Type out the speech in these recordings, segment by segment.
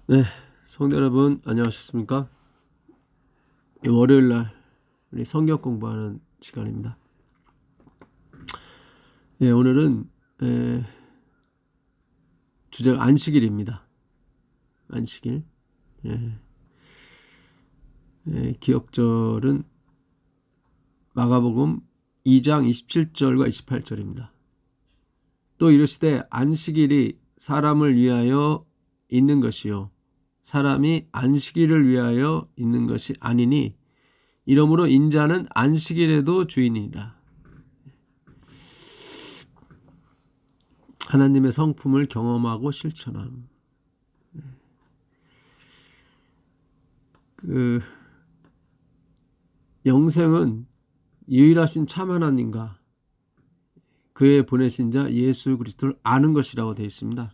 네, 성도 여러분 안녕하셨습니까? 월요일 날 우리 성경 공부하는 시간입니다. 오늘은 주제가 안식일입니다. 안식일. 기억절은 마가복음 2장 27절과 28절입니다. 또 이르시되 안식일이 사람을 위하여 있는 것이요 사람이 안식일을 위하여 있는 것이 아니니 이러므로 인자는 안식일에도 주인이니라. 하나님의 성품을 경험하고 실천함. 영생은 유일하신 참 하나님과 그의 보내신 자 예수 그리스도를 아는 것이라고 되어 있습니다.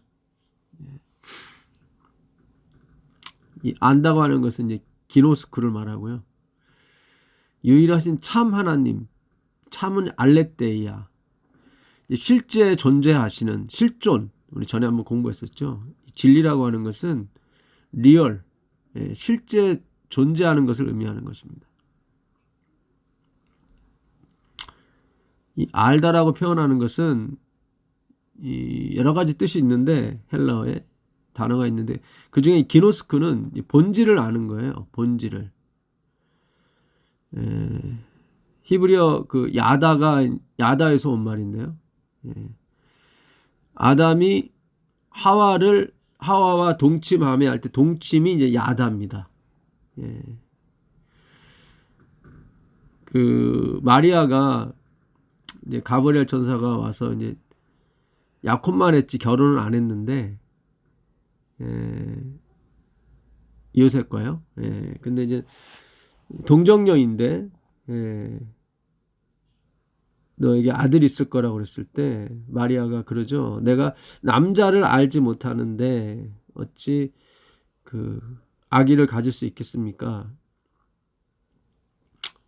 이 안다고 하는 것은 이제 기노스쿠를 말하고요. 유일하신 참 하나님, 참은 알레테이아, 실제 존재하시는 실존, 우리 전에 한번 공부했었죠. 진리라고 하는 것은 리얼, 실제 존재하는 것을 의미하는 것입니다. 이 알다라고 표현하는 것은 여러 가지 뜻이 있는데 헬라어에 단어가 있는데 그 중에 기노스쿠는 본질을 아는 거예요. 본질을. 히브리어 그 야다에서 온 말인데요. 아담이 하와와 동침하며 할 때 동침이 이제 야다입니다. 그 마리아가 이제 가브리엘 천사가 와서 이제 약혼만 했지 결혼을 안 했는데 요셉과요. 근데 이제 동정녀인데 너에게 아들이 있을 거라고 그랬을 때 마리아가 그러죠. 내가 남자를 알지 못하는데 어찌 그 아기를 가질 수 있겠습니까?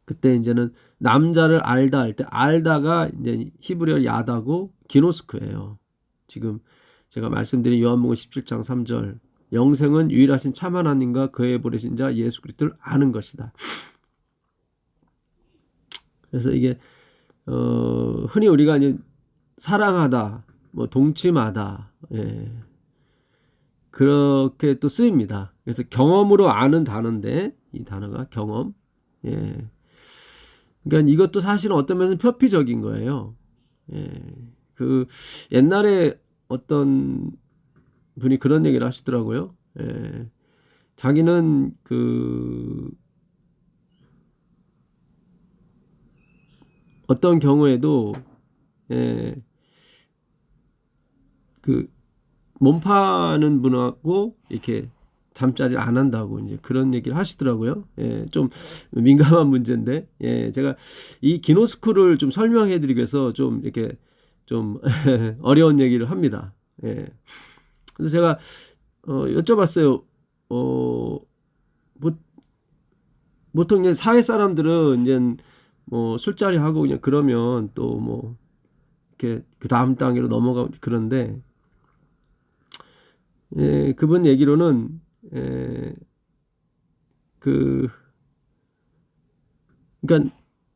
그때 이제는 남자를 알다 할 때 알다가 이제 히브리어 야다고 기노스크예요. 지금 제가 말씀드린 요한복음 17장 3절 영생은 유일하신 참 하나님과 그의 보내신 자 예수 그리스도를 아는 것이다. 그래서 이게 흔히 우리가 이제 사랑하다, 뭐 동침하다, 그렇게 또 쓰입니다. 그래서 경험으로 아는 단어인데 이 단어가 경험. 그러니까 이것도 사실은 어떤 면에서 표피적인 거예요. 그 옛날에 어떤 분이 그런 얘기를 하시더라고요. 자기는 그 어떤 경우에도 그 몸 파는 분하고 이렇게 잠자리를 안 한다고 이제 그런 얘기를 하시더라고요. 좀 민감한 문제인데, 제가 이 기노스쿠를 좀 설명해 드리기 위해서 좀 이렇게 좀 어려운 얘기를 합니다. 그래서 제가 여쭤봤어요. 보통 이제 사회 사람들은 이제 뭐 술자리 하고 그냥 그러면 또 뭐 이렇게 그 다음 단계로 넘어가고 그런데 그분 얘기로는 그러니까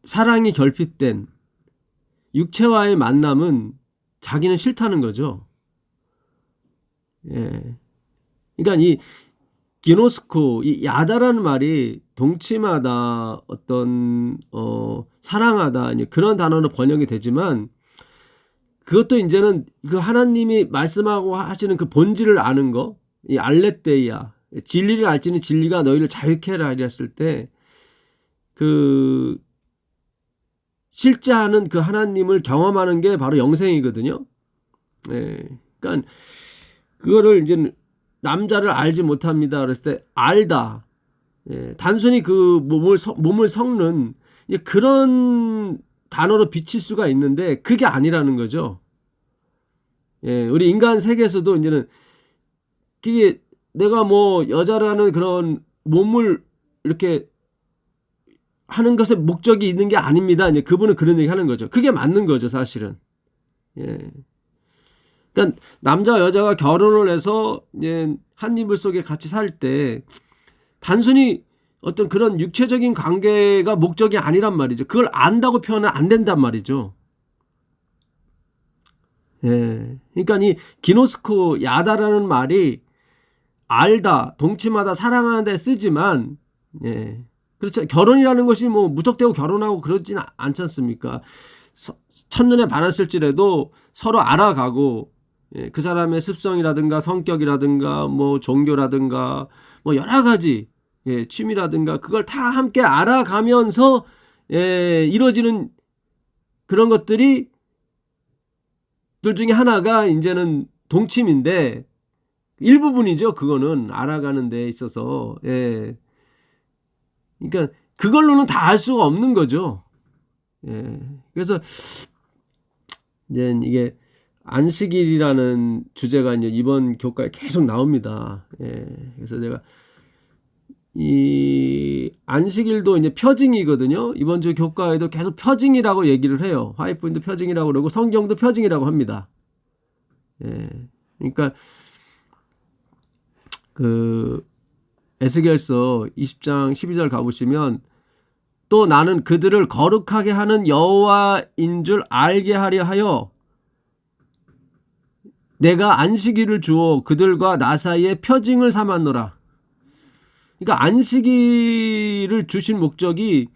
사랑이 결핍된 육체와의 만남은 자기는 싫다는 거죠. 그러니까 이 기노스코, 이 야다라는 말이 동침하다, 어떤 사랑하다 그런 단어로 번역이 되지만 그것도 이제는 그 하나님이 말씀하고 하시는 그 본질을 아는 거, 이 알레테이아, 진리를 알지는 진리가 너희를 자유케 하라 했을 때 그 실제 하는 그 하나님을 경험하는 게 바로 영생이거든요. 그러니까 그거를 이제 남자를 알지 못합니다. 그랬을 때 알다. 단순히 그 몸을 섞는 그런 단어로 비칠 수가 있는데 그게 아니라는 거죠. 우리 인간 세계에서도 이제는 그게 내가 뭐 여자라는 그런 몸을 이렇게 하는 것에 목적이 있는 게 아닙니다. 이제 그분은 그런 얘기 하는 거죠. 그게 맞는 거죠, 사실은. 그러니까 남자 여자가 결혼을 해서 이제 한 이불 속에 같이 살 때 단순히 어떤 그런 육체적인 관계가 목적이 아니란 말이죠. 그걸 안다고 표현은 안 된단 말이죠. 예. 그러니까 이 기노스코 야다라는 말이 알다, 동침하다, 사랑하는 데 쓰지만, 예. 그렇죠. 결혼이라는 것이 뭐 무턱대고 결혼하고 그러진 않지 않습니까? 첫눈에 반했을지라도 서로 알아가고, 예. 그 사람의 습성이라든가 성격이라든가 뭐 종교라든가 뭐 여러 가지, 예. 취미라든가 그걸 다 함께 알아가면서, 예. 이루어지는 그런 것들이 둘 중에 하나가 이제는 동침인데, 일부분이죠. 그거는 알아가는 데 있어서. 예. 그러니까 그걸로는 다 알 수가 없는 거죠. 예. 그래서 이제 이게 안식일이라는 주제가 이제 이번 교과에 계속 나옵니다. 예. 그래서 제가 이 안식일도 이제 표징이거든요. 이번 주 교과에도 계속 표징이라고 얘기를 해요. 화이트보이도 표징이라고 그러고 성경도 표징이라고 합니다. 예. 그러니까 그 에스겔서 20장 12절 가보시면 또 나는 그들을 거룩하게 하는 여호와인 줄 알게 하려 하여 내가 안식일을 주어 그들과 나 사이에 표징을 삼았노라. 그러니까 안식일을 주신 목적이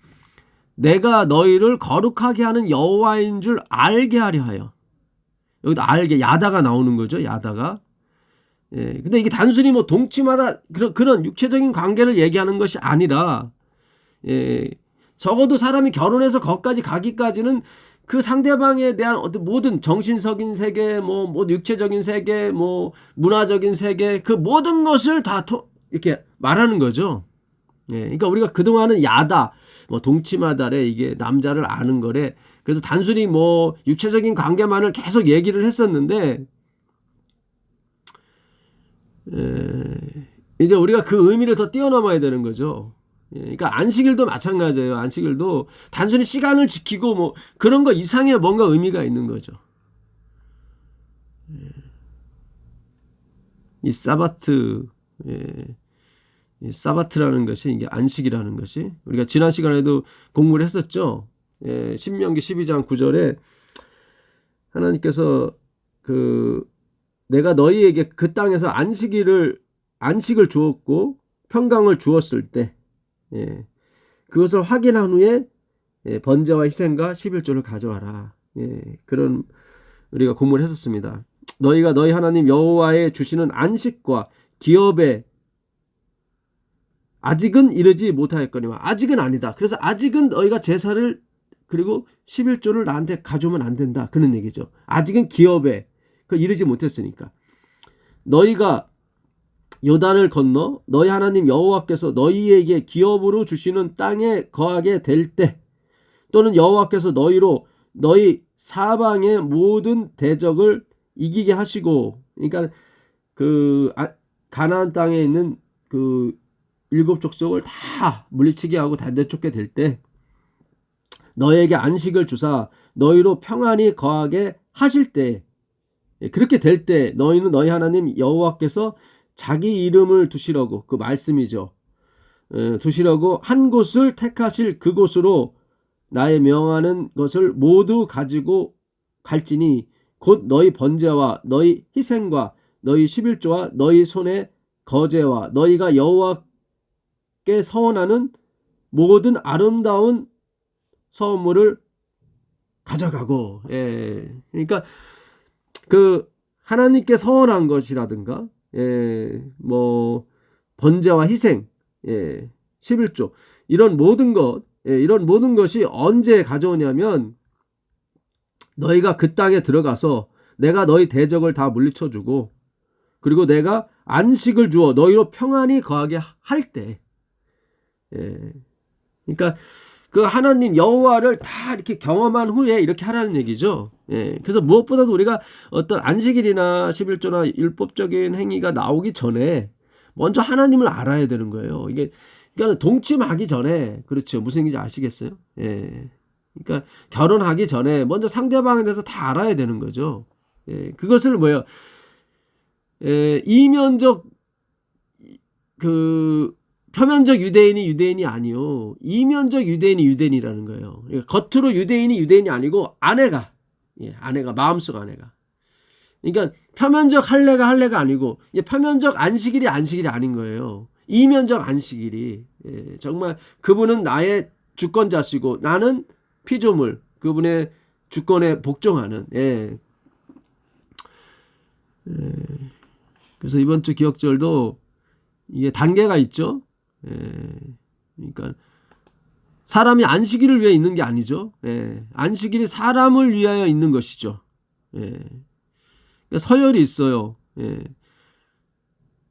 내가 너희를 거룩하게 하는 여호와인 줄 알게 하려 하여. 여기도 알게, 야다가 나오는 거죠. 야다가. 예, 근데 이게 단순히 뭐 동침하다 그런 육체적인 관계를 얘기하는 것이 아니라, 예, 적어도 사람이 결혼해서 거기까지 가기까지는 그 상대방에 대한 어떤 모든 정신적인 세계, 뭐 육체적인 세계, 뭐 문화적인 세계, 그 모든 것을 다 이렇게 말하는 거죠. 예, 그러니까 우리가 그동안은 야다, 뭐 동침하다래, 이게 남자를 아는 거래. 그래서 단순히 뭐 육체적인 관계만을 계속 얘기를 했었는데, 이제 우리가 그 의미를 더 뛰어넘어야 되는 거죠. 그러니까 안식일도 마찬가지예요. 안식일도 단순히 시간을 지키고 뭐 그런 거 이상의 뭔가 의미가 있는 거죠. 이 사바트, 이 사바트라는 것이, 이게 안식이라는 것이 우리가 지난 시간에도 공부를 했었죠. 신명기 12장 9절에 하나님께서 내가 너희에게 그 땅에서 안식을 주었고 평강을 주었을 때, 그것을 확인한 후에 번제와 희생과 11조를 가져와라. 그런 우리가 공부를 했었습니다. 너희가 너희 하나님 여호와의 주시는 안식과 기업에 아직은 이르지 못하였거니와. 아직은 아니다. 그래서 아직은 너희가 제사를 그리고 11조를 나한테 가져오면 안 된다. 그런 얘기죠. 아직은 기업에 이르지 못했으니까. 너희가 요단을 건너 너희 하나님 여호와께서 너희에게 기업으로 주시는 땅에 거하게 될 때, 또는 여호와께서 너희로 너희 사방의 모든 대적을 이기게 하시고, 그러니까 가나안 땅에 있는 그 7 족속을 다 물리치게 하고 다 내쫓게 될 때, 너희에게 안식을 주사 너희로 평안히 거하게 하실 때, 그렇게 될 때 너희는 너희 하나님 여호와께서 자기 이름을 두시려고, 그 말씀이죠. 두시려고 한 곳을 택하실 그곳으로 나의 명하는 것을 모두 가지고 갈지니 곧 너희 번제와 너희 희생과 너희 11조와 너희 손의 거제와 너희가 여호와께 서원하는 모든 아름다운 선물을 가져가고. 그러니까 하나님께 서원한 것이라든가, 뭐 번제와 희생, 11조, 이런 모든 것이 언제 가져오냐면 너희가 그 땅에 들어가서 내가 너희 대적을 다 물리쳐주고, 그리고 내가 안식을 주어 너희로 평안히 거하게 할 때. 그러니까 그 하나님 여호와를 다 이렇게 경험한 후에 이렇게 하라는 얘기죠. 그래서 무엇보다도 우리가 어떤 안식일이나 11조나 율법적인 행위가 나오기 전에 먼저 하나님을 알아야 되는 거예요. 이게 그러니까 동침하기 전에, 그렇죠, 무슨 얘기인지 아시겠어요? 그러니까 결혼하기 전에 먼저 상대방에 대해서 다 알아야 되는 거죠. 그것을 이면적 그 표면적 유대인이 유대인이 아니요. 이면적 유대인이 유대인이라는 거예요. 겉으로 유대인이 아니고 아내가 마음속 아내가. 그러니까 표면적 할례가 아니고 표면적 안식일이 아닌 거예요. 이면적 안식일이 정말 그분은 나의 주권자시고 나는 피조물, 그분의 주권에 복종하는. 그래서 이번 주 기억절도 이게 단계가 있죠. 그러니까 사람이 안식일을 위해 있는 게 아니죠. 안식일이 사람을 위하여 있는 것이죠. 그러니까 서열이 있어요.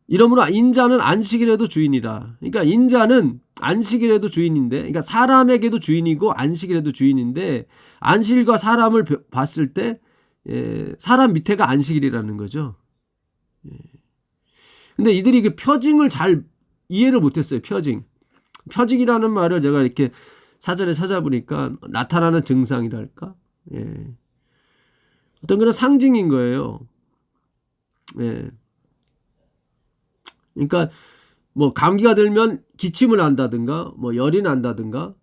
이러므로 인자는 안식일에도 주인이라. 그러니까 인자는 안식일에도 주인인데, 그러니까 사람에게도 주인이고 안식일에도 주인인데, 안식일과 사람을 봤을 때 사람 밑에가 안식일이라는 거죠. 근데 이들이 그 표징을 잘 이해를 못했어요. 표징이라는 말을 제가 이렇게 사전에 찾아보니까 나타나는 증상이랄까, 어떤 그런 상징인 거예요. 그러니까 뭐 감기가 들면 기침을 한다든가 뭐 열이 난다든가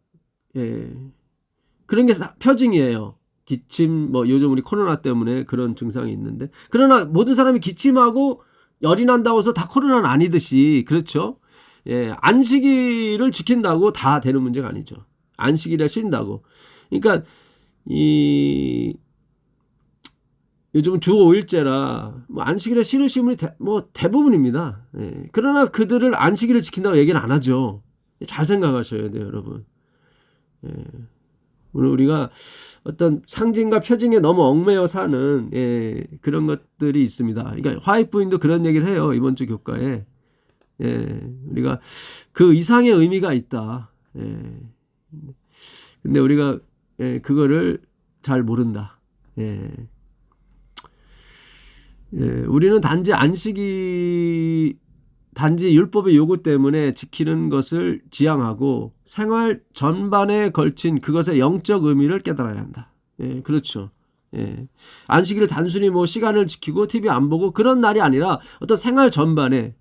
그런 게 표징이에요. 기침, 뭐 요즘 우리 코로나 때문에 그런 증상이 있는데, 그러나 모든 사람이 기침하고 열이 난다고 해서 다 코로나는 아니듯이, 그렇죠? 안식일을 지킨다고 다 되는 문제가 아니죠. 안식일에 쉰다고. 그러니까 요즘은 주 5일제라 뭐 안식일에 쉬는 분이 대부분입니다. 그러나 그들을 안식일을 지킨다고 얘기는 안 하죠. 잘 생각하셔야 돼요, 여러분. 오늘 우리가 어떤 상징과 표징에 너무 얽매여 사는 그런 것들이 있습니다. 그러니까 화이트 부인도 그런 얘기를 해요, 이번 주 교과에. 우리가 그 이상의 의미가 있다. 근데 우리가 그거를 잘 모른다. 우리는 단지 율법의 요구 때문에 지키는 것을 지향하고 생활 전반에 걸친 그것의 영적 의미를 깨달아야 한다. 그렇죠. 안식일을 단순히 뭐 시간을 지키고 TV 안 보고 그런 날이 아니라 어떤 생활 전반에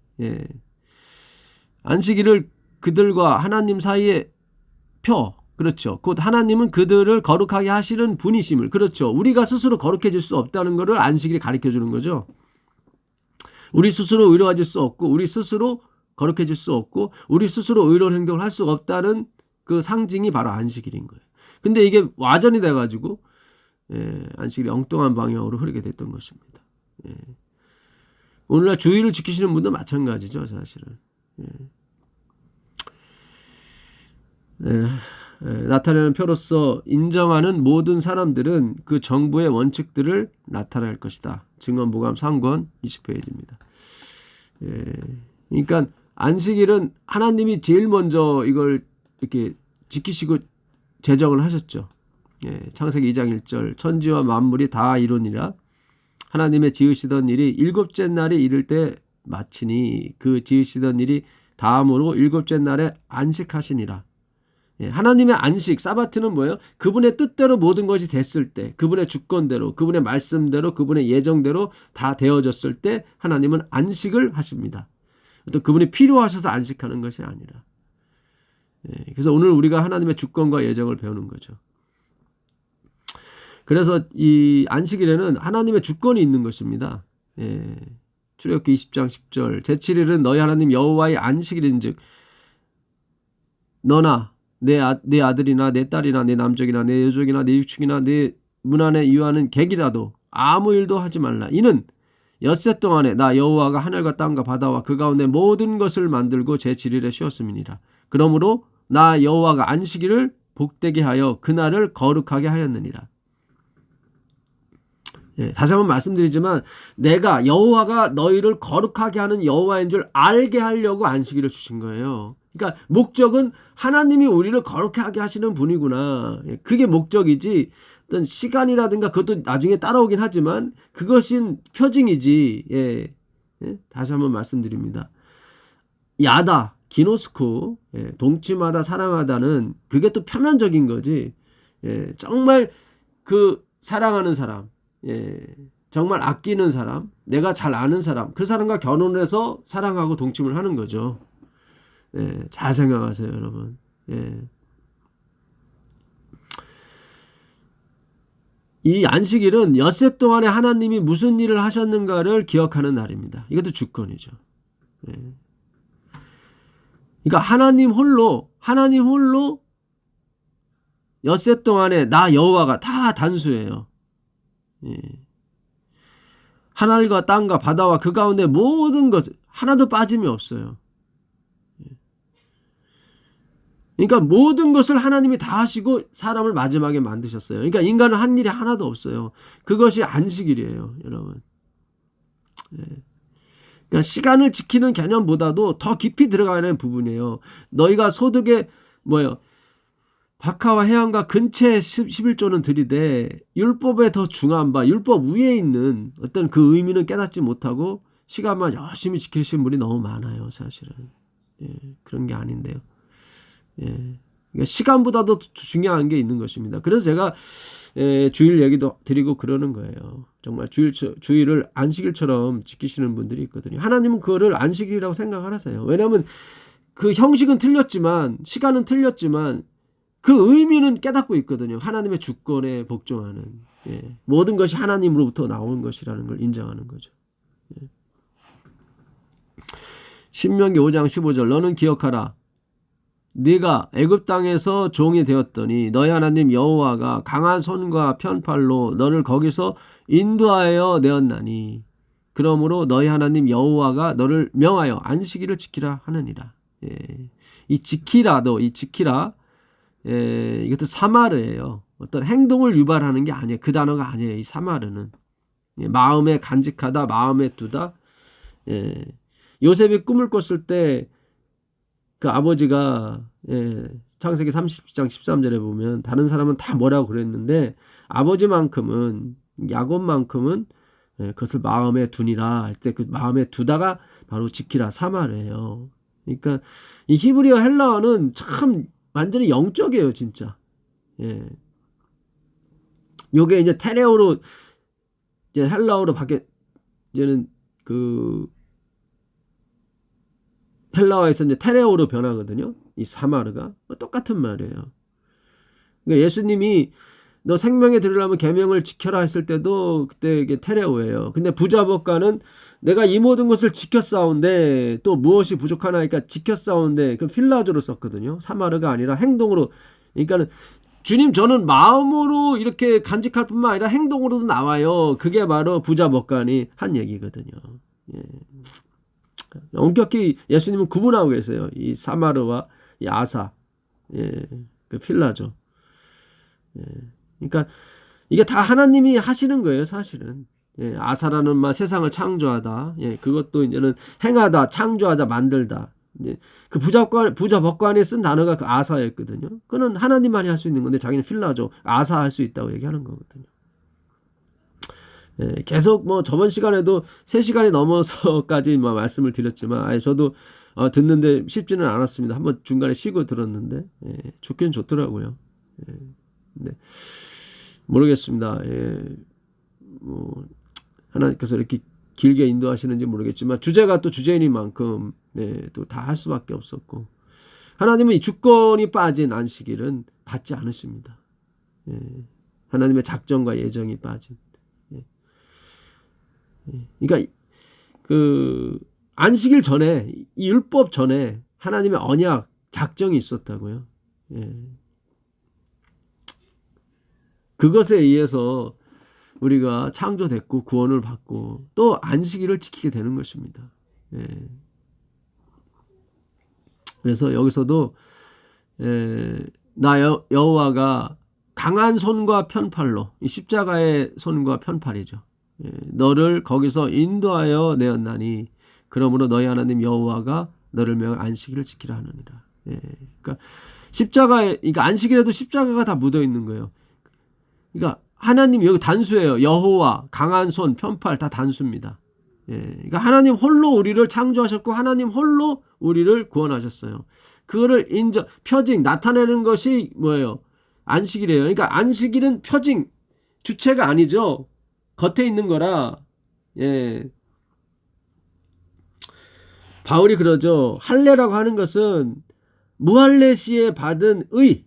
안식일을 그들과 하나님 사이에 그렇죠. 곧 하나님은 그들을 거룩하게 하시는 분이심을, 그렇죠. 우리가 스스로 거룩해질 수 없다는 것을 안식일이 가르쳐 주는 거죠. 우리 스스로 의로워질 수 없고, 우리 스스로 거룩해질 수 없고, 우리 스스로 의로운 행동을 할 수 없다는 그 상징이 바로 안식일인 거예요. 근데 이게 와전이 돼가지고 안식일이 엉뚱한 방향으로 흐르게 됐던 것입니다. 오늘날 주일을 지키시는 분도 마찬가지죠, 사실은. 나타내는 표로서 인정하는 모든 사람들은 그 정부의 원칙들을 나타낼 것이다. 증언보감 3권 20페이지입니다. 그러니까 안식일은 하나님이 제일 먼저 이걸 이렇게 지키시고 제정을 하셨죠. 창세기 2장 1절 천지와 만물이 다 이루니라. 하나님의 지으시던 일이 일곱째 날에 이를 때 마치니 그 지으시던 일이 다음으로 일곱째 날에 안식하시니라. 하나님의 안식, 사바트는 뭐예요? 그분의 뜻대로 모든 것이 됐을 때, 그분의 주권대로, 그분의 말씀대로, 그분의 예정대로 다 되어졌을 때 하나님은 안식을 하십니다. 또 그분이 필요하셔서 안식하는 것이 아니라. 그래서 오늘 우리가 하나님의 주권과 예정을 배우는 거죠. 그래서 이 안식일에는 하나님의 주권이 있는 것입니다. 출애굽기 20장 10절 제7일은 너희 하나님 여호와의 안식일인즉 너나 내 아들이나 내 딸이나 내 남족이나 내 여족이나 내 육축이나 내 문 안에 유하는 객이라도 아무 일도 하지 말라. 이는 엿새 동안에 나 여호와가 하늘과 땅과 바다와 그 가운데 모든 것을 만들고 제7일에 쉬었음이니라. 그러므로 나 여호와가 안식일을 복되게 하여 그날을 거룩하게 하였느니라. 다시 한번 말씀드리지만 내가 여호와가 너희를 거룩하게 하는 여호와인 줄 알게 하려고 안식일을 주신 거예요. 그러니까 목적은 하나님이 우리를 거룩하게 하시는 분이구나. 그게 목적이지 어떤 시간이라든가 그것도 나중에 따라오긴 하지만 그것은 표징이지. 다시 한번 말씀드립니다. 야다, 기노스코, 동침하다, 사랑하다는 그게 또 표면적인 거지. 정말 그 사랑하는 사람, 정말 아끼는 사람, 내가 잘 아는 사람, 그 사람과 결혼을 해서 사랑하고 동침을 하는 거죠. 예, 잘 생각하세요, 여러분. 예. 이 안식일은 엿새 동안에 하나님이 무슨 일을 하셨는가를 기억하는 날입니다. 이것도 주권이죠. 예. 그러니까 하나님 홀로 엿새 동안에 나 여호와가 다 단수예요. 예. 하늘과 땅과 바다와 그 가운데 모든 것 하나도 빠짐이 없어요. 그러니까 모든 것을 하나님이 다 하시고 사람을 마지막에 만드셨어요. 그러니까 인간은 한 일이 하나도 없어요. 그것이 안식일이에요, 여러분. 예. 그러니까 시간을 지키는 개념보다도 더 깊이 들어가는 부분이에요. 너희가 소득의 박하와 해안과 근처의 11조는 들이되 율법에 더 중한 바 율법 위에 있는 어떤 그 의미는 깨닫지 못하고 시간만 열심히 지키시는 분이 너무 많아요, 사실은. 예, 그런 게 아닌데요. 예, 그러니까 시간보다도 중요한 게 있는 것입니다. 그래서 제가 주일 얘기도 드리고 그러는 거예요. 정말 주일을 안식일처럼 지키시는 분들이 있거든요. 하나님은 그거를 안식일이라고 생각을 하세요. 왜냐하면 그 형식은 틀렸지만 시간은 틀렸지만 그 의미는 깨닫고 있거든요. 하나님의 주권에 복종하는, 예, 모든 것이 하나님으로부터 나오는 것이라는 걸 인정하는 거죠. 예. 신명기 5장 15절 너는 기억하라. 네가 애굽 땅에서 종이 되었더니 너희 하나님 여호와가 강한 손과 편팔로 너를 거기서 인도하여 내었나니 그러므로 너희 하나님 여호와가 너를 명하여 안식일을 지키라 하느니라. 예. 이 지키라, 예, 이것도 사마르예요. 어떤 행동을 유발하는 게 아니에요. 그 단어가 아니에요. 이 사마르는. 예, 마음에 간직하다, 마음에 두다. 예. 요셉이 꿈을 꿨을 때 그 아버지가, 예, 창세기 30장 13절에 보면 다른 사람은 다 뭐라고 그랬는데 아버지만큼은, 야곱만큼은, 예, 그것을 마음에 두니라 할 때 그 마음에 두다가 바로 지키라, 사마르예요. 그러니까 이 히브리어 헬라어는 참 완전히 영적이에요, 진짜. 예. 요게 이제 테레오로, 이제 헬라어로 이제는 그 헬라어에서 이제 테레오로 변하거든요. 이 사마르가 똑같은 말이에요. 그러니까 예수님이 너 생명에 들으려면 계명을 지켜라 했을 때도 그때 이게 테레오예요. 근데 부자법관은 내가 이 모든 것을 지켰사온데 또 무엇이 부족하나 하니까 지켰사온데 그 필라조로 썼거든요. 사마르가 아니라 행동으로. 그러니까는 주님 저는 마음으로 이렇게 간직할 뿐만 아니라 행동으로도 나와요. 그게 바로 부자법관이 한 얘기거든요. 예. 엄격히 예수님은 구분하고 계세요. 이 사마르와 이 아사, 예, 그 필라조. 예. 그러니까 이게 다 하나님이 하시는 거예요, 사실은. 예, 아사라는 말 세상을 창조하다. 예, 그것도 이제는 행하다, 창조하다, 만들다. 이제 그 부자법관이 쓴 단어가 그 아사였거든요. 그는 하나님만이 할 수 있는 건데 자기는 필라조, 아사 할 수 있다고 얘기하는 거거든요. 예, 계속 저번 시간에도 3시간이 넘어서까지 말씀을 드렸지만 저도 듣는데 쉽지는 않았습니다. 한번 중간에 쉬고 들었는데 좋긴 좋더라고요. 네. 모르겠습니다. 하나님께서 이렇게 길게 인도하시는지 모르겠지만 주제가 또 주제이니만큼 또 다 할 수밖에 없었고 하나님은 이 주권이 빠진 안식일은 받지 않으십니다. 하나님의 작정과 예정이 빠진. 그러니까 그 안식일 전에 이 율법 전에 하나님의 언약 작정이 있었다고요. 그것에 의해서 우리가 창조됐고 구원을 받고 또 안식일을 지키게 되는 것입니다. 그래서 여기서도 나 여호와가 강한 손과 편팔로, 이 십자가의 손과 편팔이죠. 너를 거기서 인도하여 내었나니 그러므로 너희 하나님 여호와가 너를 명하여 안식일을 지키라 하느니라. 그러니까 그러니까 안식일에도 십자가가 다 묻어 있는 거예요. 그러니까 하나님 여기 단수예요. 여호와, 강한 손, 편팔 다 단수입니다. 그러니까 하나님 홀로 우리를 창조하셨고 하나님 홀로 우리를 구원하셨어요. 그거를 표징, 나타내는 것이 뭐예요? 안식일이에요. 그러니까 안식일은 표징, 주체가 아니죠. 겉에 있는 거라. 바울이 그러죠. 할례라고 하는 것은 무할례 시에 받은 의,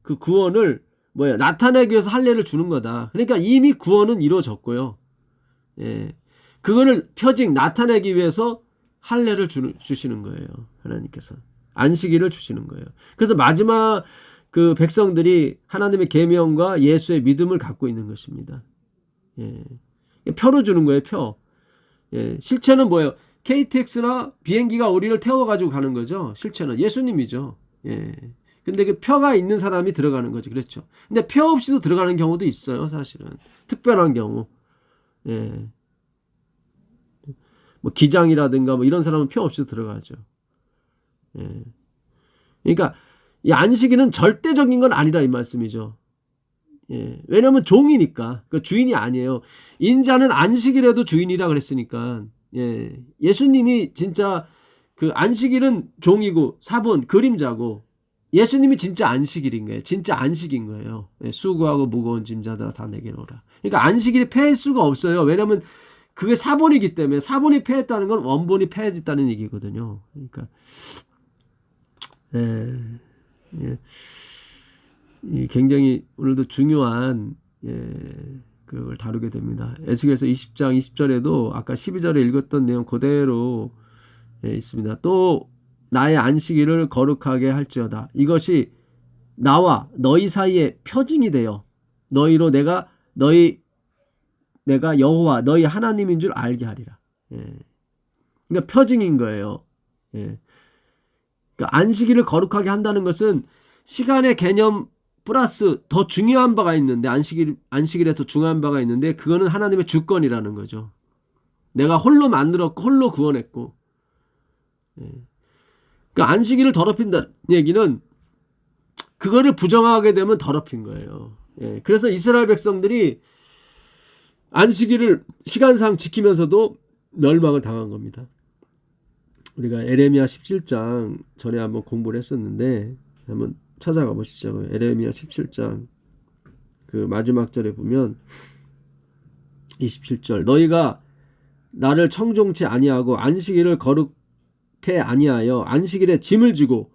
그 구원을 나타내기 위해서 할례를 주는 거다. 그러니까 이미 구원은 이루어졌고요. 예. 그거를 표징 나타내기 위해서 할례를 주시는 거예요. 하나님께서 안식일을 주시는 거예요. 그래서 마지막 그 백성들이 하나님의 계명과 예수의 믿음을 갖고 있는 것입니다. 예. 표로 주는 거예요. 표. 예. 실체는 뭐예요? KTX나 비행기가 우리를 태워가지고 가는 거죠. 실체는 예수님이죠. 예. 근데 그 표가 있는 사람이 들어가는 거죠. 그렇죠. 근데 표 없이도 들어가는 경우도 있어요. 사실은 특별한 경우. 예. 뭐 기장이라든가 뭐 이런 사람은 표 없이도 들어가죠. 예. 그러니까 이 안식일은 절대적인 건 아니라 이 말씀이죠. 예. 왜냐하면 종이니까. 그 주인이 아니에요. 인자는 안식일에도 주인이라 그랬으니까. 예. 예수님이 진짜 그 안식일은 종이고 사본 그림자고 예수님이 진짜 안식일인 거예요. 진짜 안식인 거예요. 예. 수고하고 무거운 짐자들아 다 내게로 오라. 그러니까 안식일이 패할 수가 없어요. 왜냐하면 그게 사본이기 때문에 사본이 패했다는 건 원본이 패했다는 얘기거든요. 그러니까 이 굉장히 오늘도 중요한 그걸 다루게 됩니다. 에스겔서 20장 20절에도 아까 12절에 읽었던 내용 그대로 있습니다. 또 나의 안식일을 거룩하게 할지어다. 이것이 나와 너희 사이에 표징이 되어 너희로 내가 여호와 너희 하나님인 줄 알게 하리라. 그러니까 표징인 거예요. 그러니까 안식일을 거룩하게 한다는 것은 시간의 개념 플러스 더 중요한 바가 있는데 안식일에 더 중요한 바가 있는데 그거는 하나님의 주권이라는 거죠. 내가 홀로 만들었고 홀로 구원했고. 그러니까 안식일을 더럽힌다는 얘기는 그거를 부정하게 되면 더럽힌 거예요. 그래서 이스라엘 백성들이 안식일을 시간상 지키면서도 멸망을 당한 겁니다. 우리가 에레미야 17장 전에 한번 공부를 했었는데 한번 찾아가 보시죠. 에레미야 17장 그 마지막 절에 보면 27절 너희가 나를 청종치 아니하고 안식일을 거룩해 아니하여 안식일에 짐을 지고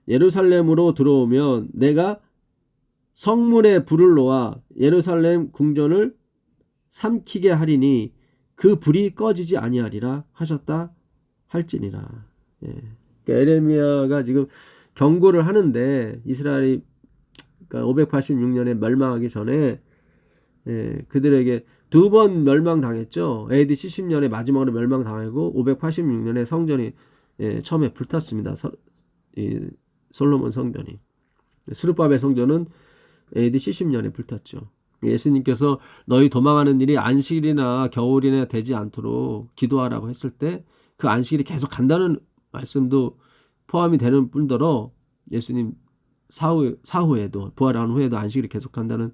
예루살렘으로 들어오면 내가 성문에 불을 놓아 예루살렘 궁전을 삼키게 하리니 그 불이 꺼지지 아니하리라 하셨다 할지니라. 그러니까 에레미야가 지금 경고를 하는데 이스라엘이 그러니까 586년에 멸망하기 전에 그들에게 두 번 멸망당했죠. AD 70년에 마지막으로 멸망당하고 586년에 성전이 처음에 불탔습니다. 솔로몬 성전이. 스룹바벨 성전은 AD 70년에 불탔죠. 예수님께서 너희 도망하는 일이 안식일이나 겨울이나 되지 않도록 기도하라고 했을 때 그 안식일이 계속 간다는 말씀도 포함이 되는 뿐더러 예수님 사후에도 부활한 후에도 안식일이 계속 간다는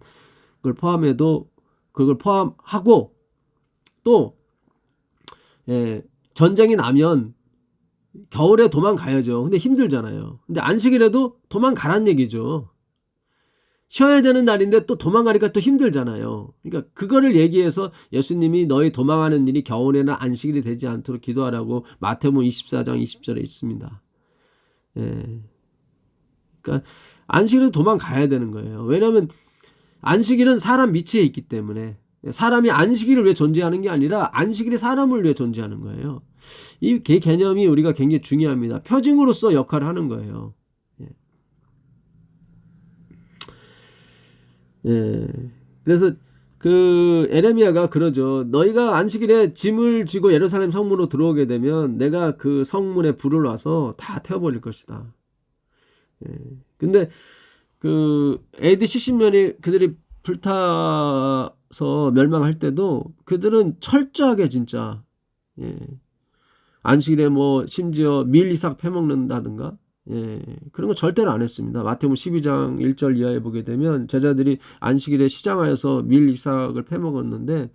걸 포함해도 그걸 포함하고 또 전쟁이 나면 겨울에 도망가야죠. 근데 힘들잖아요. 근데 안식일에도 도망가란 얘기죠. 쉬어야 되는 날인데 또 도망가니까 또 힘들잖아요. 그러니까 그거를 얘기해서 예수님이 너희 도망하는 일이 겨울에나 안식일이 되지 않도록 기도하라고 마태복음 24장 20절에 있습니다. 그러니까 안식일은 도망가야 되는 거예요. 왜냐하면 안식일은 사람 미치에 있기 때문에 사람이 안식일을 위해 존재하는 게 아니라 안식일이 사람을 위해 존재하는 거예요. 이 개념이 우리가 굉장히 중요합니다. 표징으로서 역할을 하는 거예요. 그래서 그 에레미야가 그러죠. 너희가 안식일에 짐을 지고 예루살렘 성문으로 들어오게 되면 내가 그 성문에 불을 놔서 다 태워버릴 것이다. 근데 그 AD 70년에 그들이 불타서 멸망할 때도 그들은 철저하게 진짜 안식일에 뭐 심지어 밀 이삭 패먹는다든가 그런 거 절대로 안 했습니다. 마태복음 12장 1절 이하에 보게 되면 제자들이 안식일에 시장하여서 밀 이삭을 패먹었는데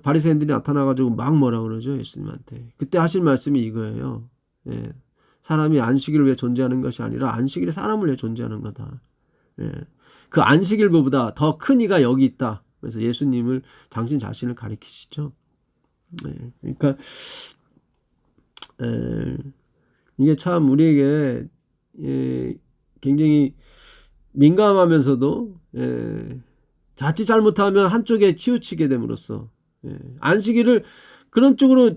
바리새인들이 나타나가지고 막 뭐라 그러죠 예수님한테. 그때 하신 말씀이 이거예요. 사람이 안식일을 위해 존재하는 것이 아니라 안식일이 사람을 위해 존재하는 거다. 그 안식일보다 더 큰 이가 여기 있다. 그래서 예수님을 당신 자신을 가리키시죠. 그러니까 에, 이게 참 우리에게 굉장히 민감하면서도 자칫 잘못하면 한쪽에 치우치게 됨으로써 안식일을 그런 쪽으로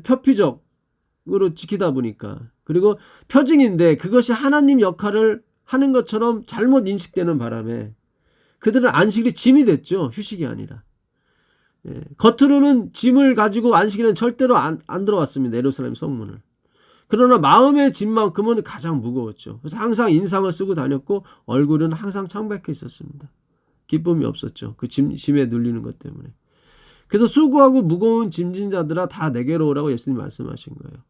표피적으로 지키다 보니까, 그리고 표징인데 그것이 하나님 역할을 하는 것처럼 잘못 인식되는 바람에 그들은 안식일이 짐이 됐죠. 휴식이 아니라. 겉으로는 짐을 가지고 안식일은 절대로 안 들어왔습니다. 예루살렘 성문을. 그러나 마음의 짐만큼은 가장 무거웠죠. 그래서 항상 인상을 쓰고 다녔고 얼굴은 항상 창백해 있었습니다. 기쁨이 없었죠. 그 짐에 눌리는 것 때문에. 그래서 수고하고 무거운 짐진 자들아 다 내게로 오라고 예수님이 말씀하신 거예요.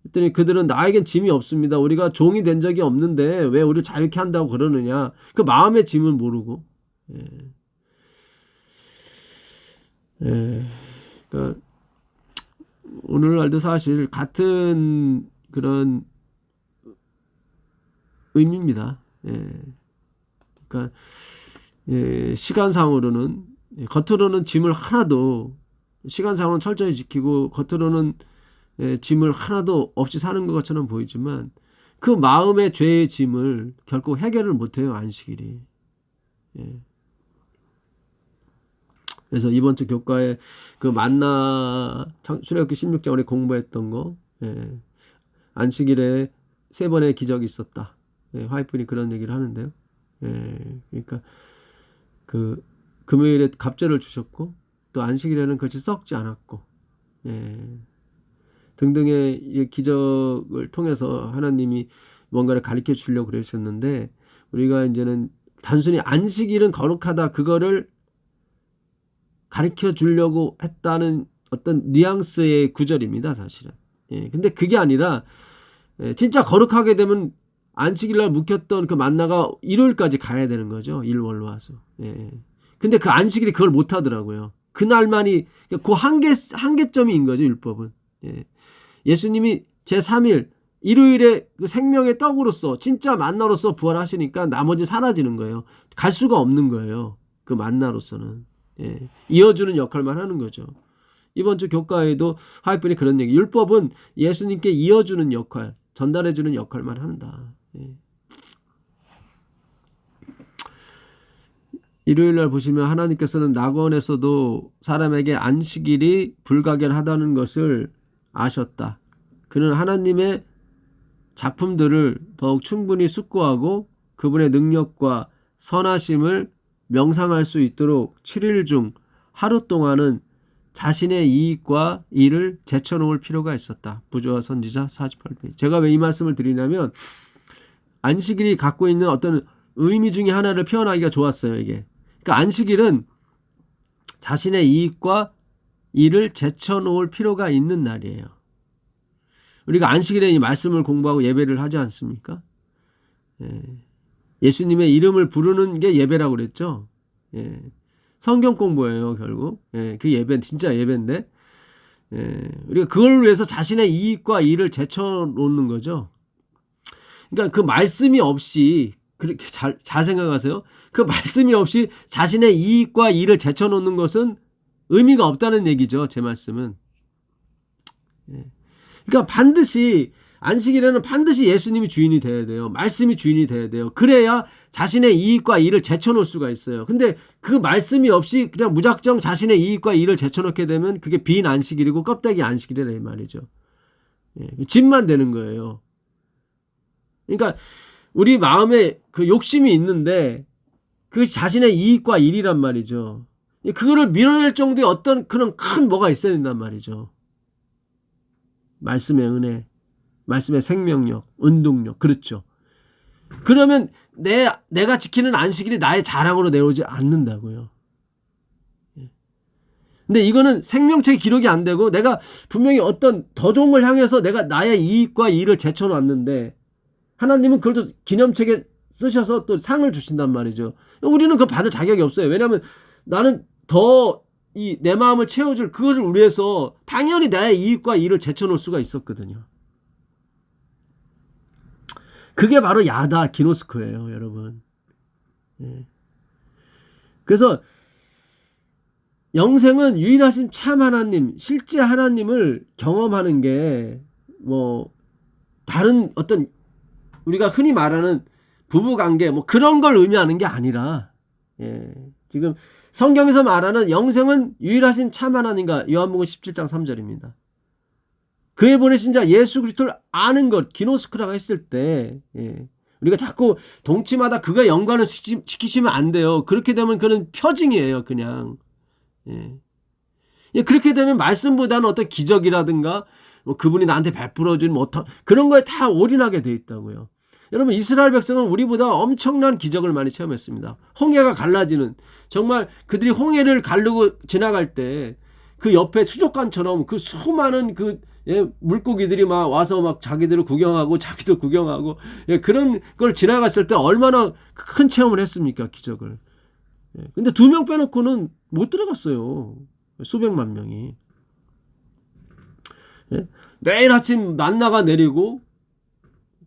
그랬더니 그들은 나에겐 짐이 없습니다. 우리가 종이 된 적이 없는데 왜 우리를 자유케 한다고 그러느냐. 그 마음의 짐을 모르고. 그러니까 오늘날도 사실 같은 그런 의미입니다. 그러니까 시간상으로는 겉으로는 짐을 하나도, 시간상으로는 철저히 지키고 겉으로는 짐을 하나도 없이 사는 것처럼 보이지만 그 마음의 죄의 짐을 결코 해결을 못해요. 안식일이. 그래서 이번 주 교과에 그 만나 출애굽기 16장 우리 공부했던 거, 안식일에 3번의 기적이 있었다. 화이프니 그런 얘기를 하는데요. 그러니까 그 금요일에 갑절을 주셨고 또 안식일에는 그것이 썩지 않았고, 등등의 기적을 통해서 하나님이 뭔가를 가르쳐 주려고 그러셨는데, 우리가 이제는 단순히 안식일은 거룩하다 그거를 가르쳐 주려고 했다는 어떤 뉘앙스의 구절입니다, 사실은. 근데 그게 아니라 진짜 거룩하게 되면 안식일날 묵혔던 그 만나가 일요일까지 가야 되는 거죠. 일월화수. 근데 그 안식일이 그걸 못 하더라고요. 그날만이 그 한계점인 거죠, 율법은. 예수님이 제3일 일요일에 그 생명의 떡으로서 진짜 만나로서 부활하시니까 나머지 사라지는 거예요. 갈 수가 없는 거예요. 그 만나로서는. 이어주는 역할만 하는 거죠. 이번 주 교과에도 화이프니 그런 얘기. 율법은 예수님께 이어주는 역할, 전달해주는 역할만 한다. 일요일날 보시면 하나님께서는 낙원에서도 사람에게 안식일이 불가결하다는 것을 아셨다. 그는 하나님의 작품들을 더욱 충분히 숙고하고 그분의 능력과 선하심을 명상할 수 있도록 7일 중 하루 동안은 자신의 이익과 일을 제쳐놓을 필요가 있었다. 부조와 선지자 48페이지. 제가 왜 이 말씀을 드리냐면 안식일이 갖고 있는 어떤 의미 중에 하나를 표현하기가 좋았어요. 이게. 그러니까 안식일은 자신의 이익과 일을 제쳐놓을 필요가 있는 날이에요. 우리가 안식일에 이 말씀을 공부하고 예배를 하지 않습니까? 예수님의 이름을 부르는 게 예배라고 그랬죠. 성경 공부예요, 결국. 그 예배는 진짜 예배인데, 우리가 그걸 위해서 자신의 이익과 일을 제쳐놓는 거죠. 그러니까 그 말씀이 없이, 그렇게 잘 생각하세요. 그 말씀이 없이 자신의 이익과 일을 제쳐놓는 것은 의미가 없다는 얘기죠, 제 말씀은. 그러니까 반드시 안식일에는 반드시 예수님이 주인이 돼야 돼요. 말씀이 주인이 돼야 돼요. 그래야 자신의 이익과 일을 제쳐놓을 수가 있어요. 근데 그 말씀이 없이 그냥 무작정 자신의 이익과 일을 제쳐놓게 되면 그게 빈 안식일이고 껍데기 안식일이라 이 말이죠. 짐만 되는 거예요. 그러니까 우리 마음에 그 욕심이 있는데 그 자신의 이익과 일이란 말이죠. 그거를 밀어낼 정도의 어떤 그런 큰 뭐가 있어야 된단 말이죠. 말씀의 은혜, 말씀의 생명력, 운동력, 그렇죠. 그러면 내가 지키는 안식일이 나의 자랑으로 내려오지 않는다고요. 근데 이거는 생명책에 기록이 안 되고 내가 분명히 어떤 더 좋은 걸 향해서 내가 나의 이익과 일을 제쳐놨는데 하나님은 그걸 또 기념책에 쓰셔서 또 상을 주신단 말이죠. 우리는 그거 받을 자격이 없어요. 왜냐하면 나는 더 내 마음을 채워줄 그거를 위해서 당연히 나의 이익과 일을 제쳐놓을 수가 있었거든요. 그게 바로 야다 기노스코예요, 여러분. 그래서 영생은 유일하신 참 하나님, 실제 하나님을 경험하는 게 뭐 다른 어떤 우리가 흔히 말하는 부부관계 뭐 그런 걸 의미하는 게 아니라, 지금 성경에서 말하는 영생은 유일하신 참 하나님과 요한복음 17장 3절입니다. 그의 보내신 자 예수 그리스도를 아는 것, 기노스크라고 했을 때, 우리가 자꾸 동치마다 그가 연관을 시키시면 안 돼요. 그렇게 되면 그는 표징이에요, 그냥. 그렇게 되면 말씀보다는 어떤 기적이라든가 뭐 그분이 나한테 베풀어준 뭐 그런 거에 다 올인하게 돼 있다고요. 여러분, 이스라엘 백성은 우리보다 엄청난 기적을 많이 체험했습니다. 홍해가 갈라지는, 정말 그들이 홍해를 가르고 지나갈 때 그 옆에 수족관처럼 그 수많은 물고기들이 막 와서 막 자기들을 구경하고 자기도 구경하고, 그런 걸 지나갔을 때 얼마나 큰 체험을 했습니까, 기적을. 근데 2명 빼놓고는 못 들어갔어요. 수백만 명이. 매일 아침 만나가 내리고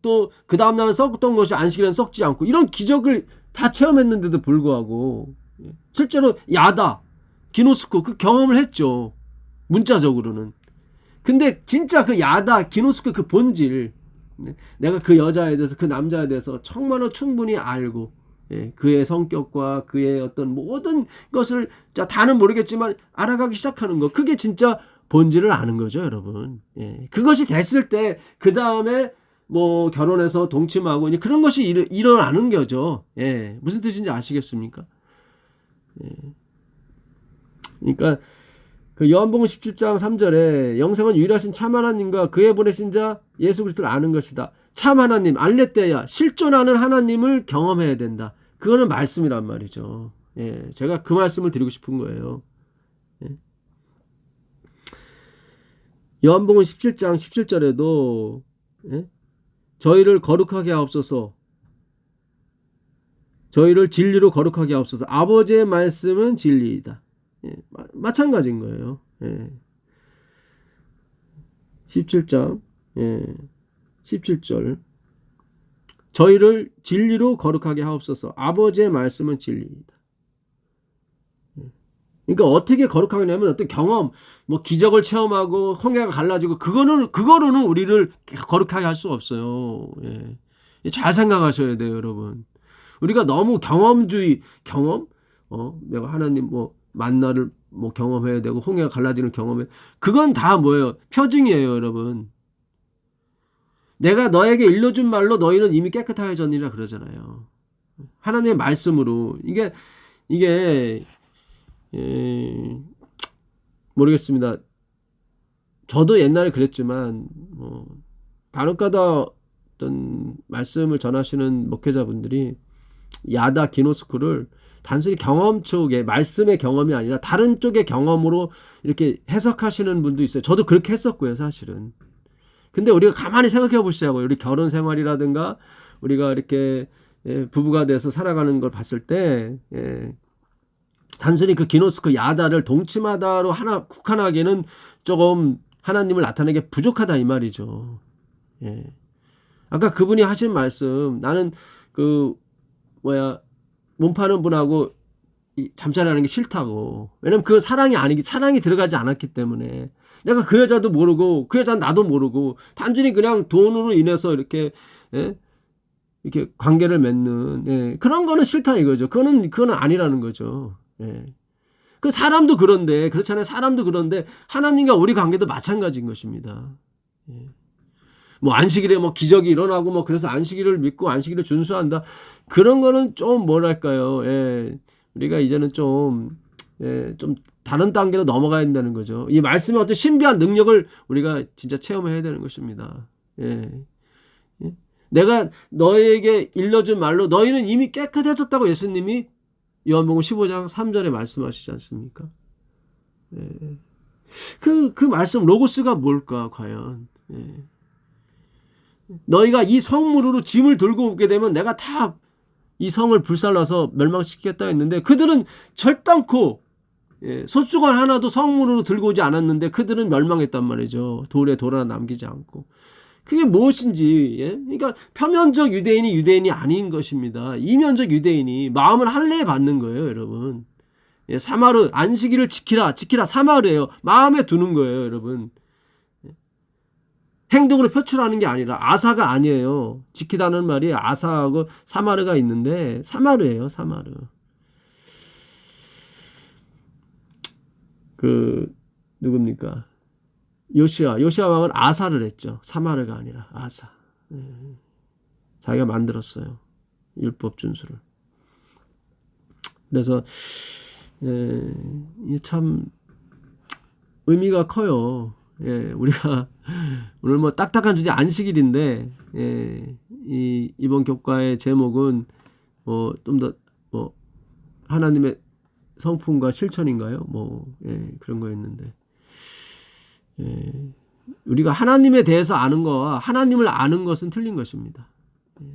또 그 다음날은 썩던 것이 안식일에는 썩지 않고, 이런 기적을 다 체험했는데도 불구하고 실제로 야다, 기노스코 그 경험을 했죠, 문자적으로는. 근데 진짜 그 야다, 기노스코 그 본질, 내가 그 여자에 대해서 그 남자에 대해서 정말로 충분히 알고, 그의 성격과 그의 어떤 모든 것을 다는 모르겠지만 알아가기 시작하는 거, 그게 진짜 본질을 아는 거죠, 여러분. 그것이 됐을 때 그 다음에 뭐 결혼해서 동침하고 이제 그런 것이 일어나는 거죠. 무슨 뜻인지 아시겠습니까? 그러니까 그 요한복음 17장 3절에 영생은 유일하신 참 하나님과 그의 보내신 자 예수 그리스도를 아는 것이다. 참 하나님, 알레떼야, 실존하는 하나님을 경험해야 된다. 그거는 말씀이란 말이죠. 제가 그 말씀을 드리고 싶은 거예요. 요한복음 17장 17절에도 저희를 거룩하게 하옵소서, 저희를 진리로 거룩하게 하옵소서, 아버지의 말씀은 진리이다. 마찬가지인 거예요. 17장 17절, 저희를 진리로 거룩하게 하옵소서, 아버지의 말씀은 진리이다. 그러니까 어떻게 거룩하게 하냐면 어떤 경험, 뭐 기적을 체험하고 홍해가 갈라지고 그거로는 우리를 거룩하게 할 수가 없어요. 잘 생각하셔야 돼요, 여러분. 우리가 너무 경험주의, 내가 하나님 뭐 만나를 뭐 경험해야 되고 홍해가 갈라지는 경험에, 그건 다 뭐예요? 표징이에요, 여러분. 내가 너에게 일러준 말로 너희는 이미 깨끗하여졌느니라 그러잖아요. 하나님의 말씀으로. 이게 모르겠습니다. 저도 옛날에 그랬지만 간혹가다 어떤 말씀을 전하시는 목회자분들이 야다, 기노스코를 단순히 경험 쪽의 말씀의 경험이 아니라 다른 쪽의 경험으로 이렇게 해석하시는 분도 있어요. 저도 그렇게 했었고요, 사실은. 근데 우리가 가만히 생각해 보시자고요. 우리 결혼 생활이라든가 우리가 이렇게 부부가 돼서 살아가는 걸 봤을 때, 단순히 그 기노스코 야다를 동치마다로 하나 국한하기에는 조금 하나님을 나타내기 부족하다, 이 말이죠. 아까 그분이 하신 말씀, 나는 몸 파는 분하고 잠자리 하는 게 싫다고. 왜냐면 그 사랑이 들어가지 않았기 때문에. 내가 그 여자도 모르고 그 여자는 나도 모르고 단순히 그냥 돈으로 인해서 이렇게 관계를 맺는, 그런 거는 싫다 이거죠. 그거는 아니라는 거죠. 그 사람도 그렇잖아요. 사람도 그런데 하나님과 우리 관계도 마찬가지인 것입니다. 뭐 안식일에 뭐 기적이 일어나고 뭐 그래서 안식일을 믿고 안식일을 준수한다. 그런 거는 좀 뭐랄까요. 우리가 이제는 좀 다른 단계로 넘어가야 된다는 거죠. 이 말씀의 어떤 신비한 능력을 우리가 진짜 체험해야 되는 것입니다. 내가 너에게 일러준 말로 너희는 이미 깨끗해졌다고 예수님이 요한복음 15장 3절에 말씀하시지 않습니까? 그 말씀 로고스가 뭘까 과연? 너희가 이 성물으로 짐을 들고 오게 되면 내가 다 이 성을 불살라서 멸망시키겠다 했는데, 그들은 절단코 솥수건 하나도 성물으로 들고 오지 않았는데 그들은 멸망했단 말이죠. 돌에 돌 하나 남기지 않고. 그게 무엇인지, 그러니까 표면적 유대인이 아닌 것입니다. 이면적 유대인이 마음을 할례 받는 거예요, 여러분. 예, 사마르 안식일을 지키라 지키라 사마르예요. 마음에 두는 거예요, 여러분. 행동으로 표출하는 게 아니라 아사가 아니에요. 지키다는 말이 아사하고 사마르가 있는데 사마르예요, 사마르. 그 누굽니까? 요시아 왕은 아사를 했죠. 사마르가 아니라 아사. 자기가 만들었어요. 율법 준수를. 그래서 이게 참 의미가 커요. 예, 우리가 오늘 뭐 딱딱한 주제 안식일인데, 예, 이번 교과의 제목은 좀 더 하나님의 성품과 실천인가요? 예, 그런 거였는데, 예, 우리가 하나님에 대해서 아는 거와 하나님을 아는 것은 틀린 것입니다. 예,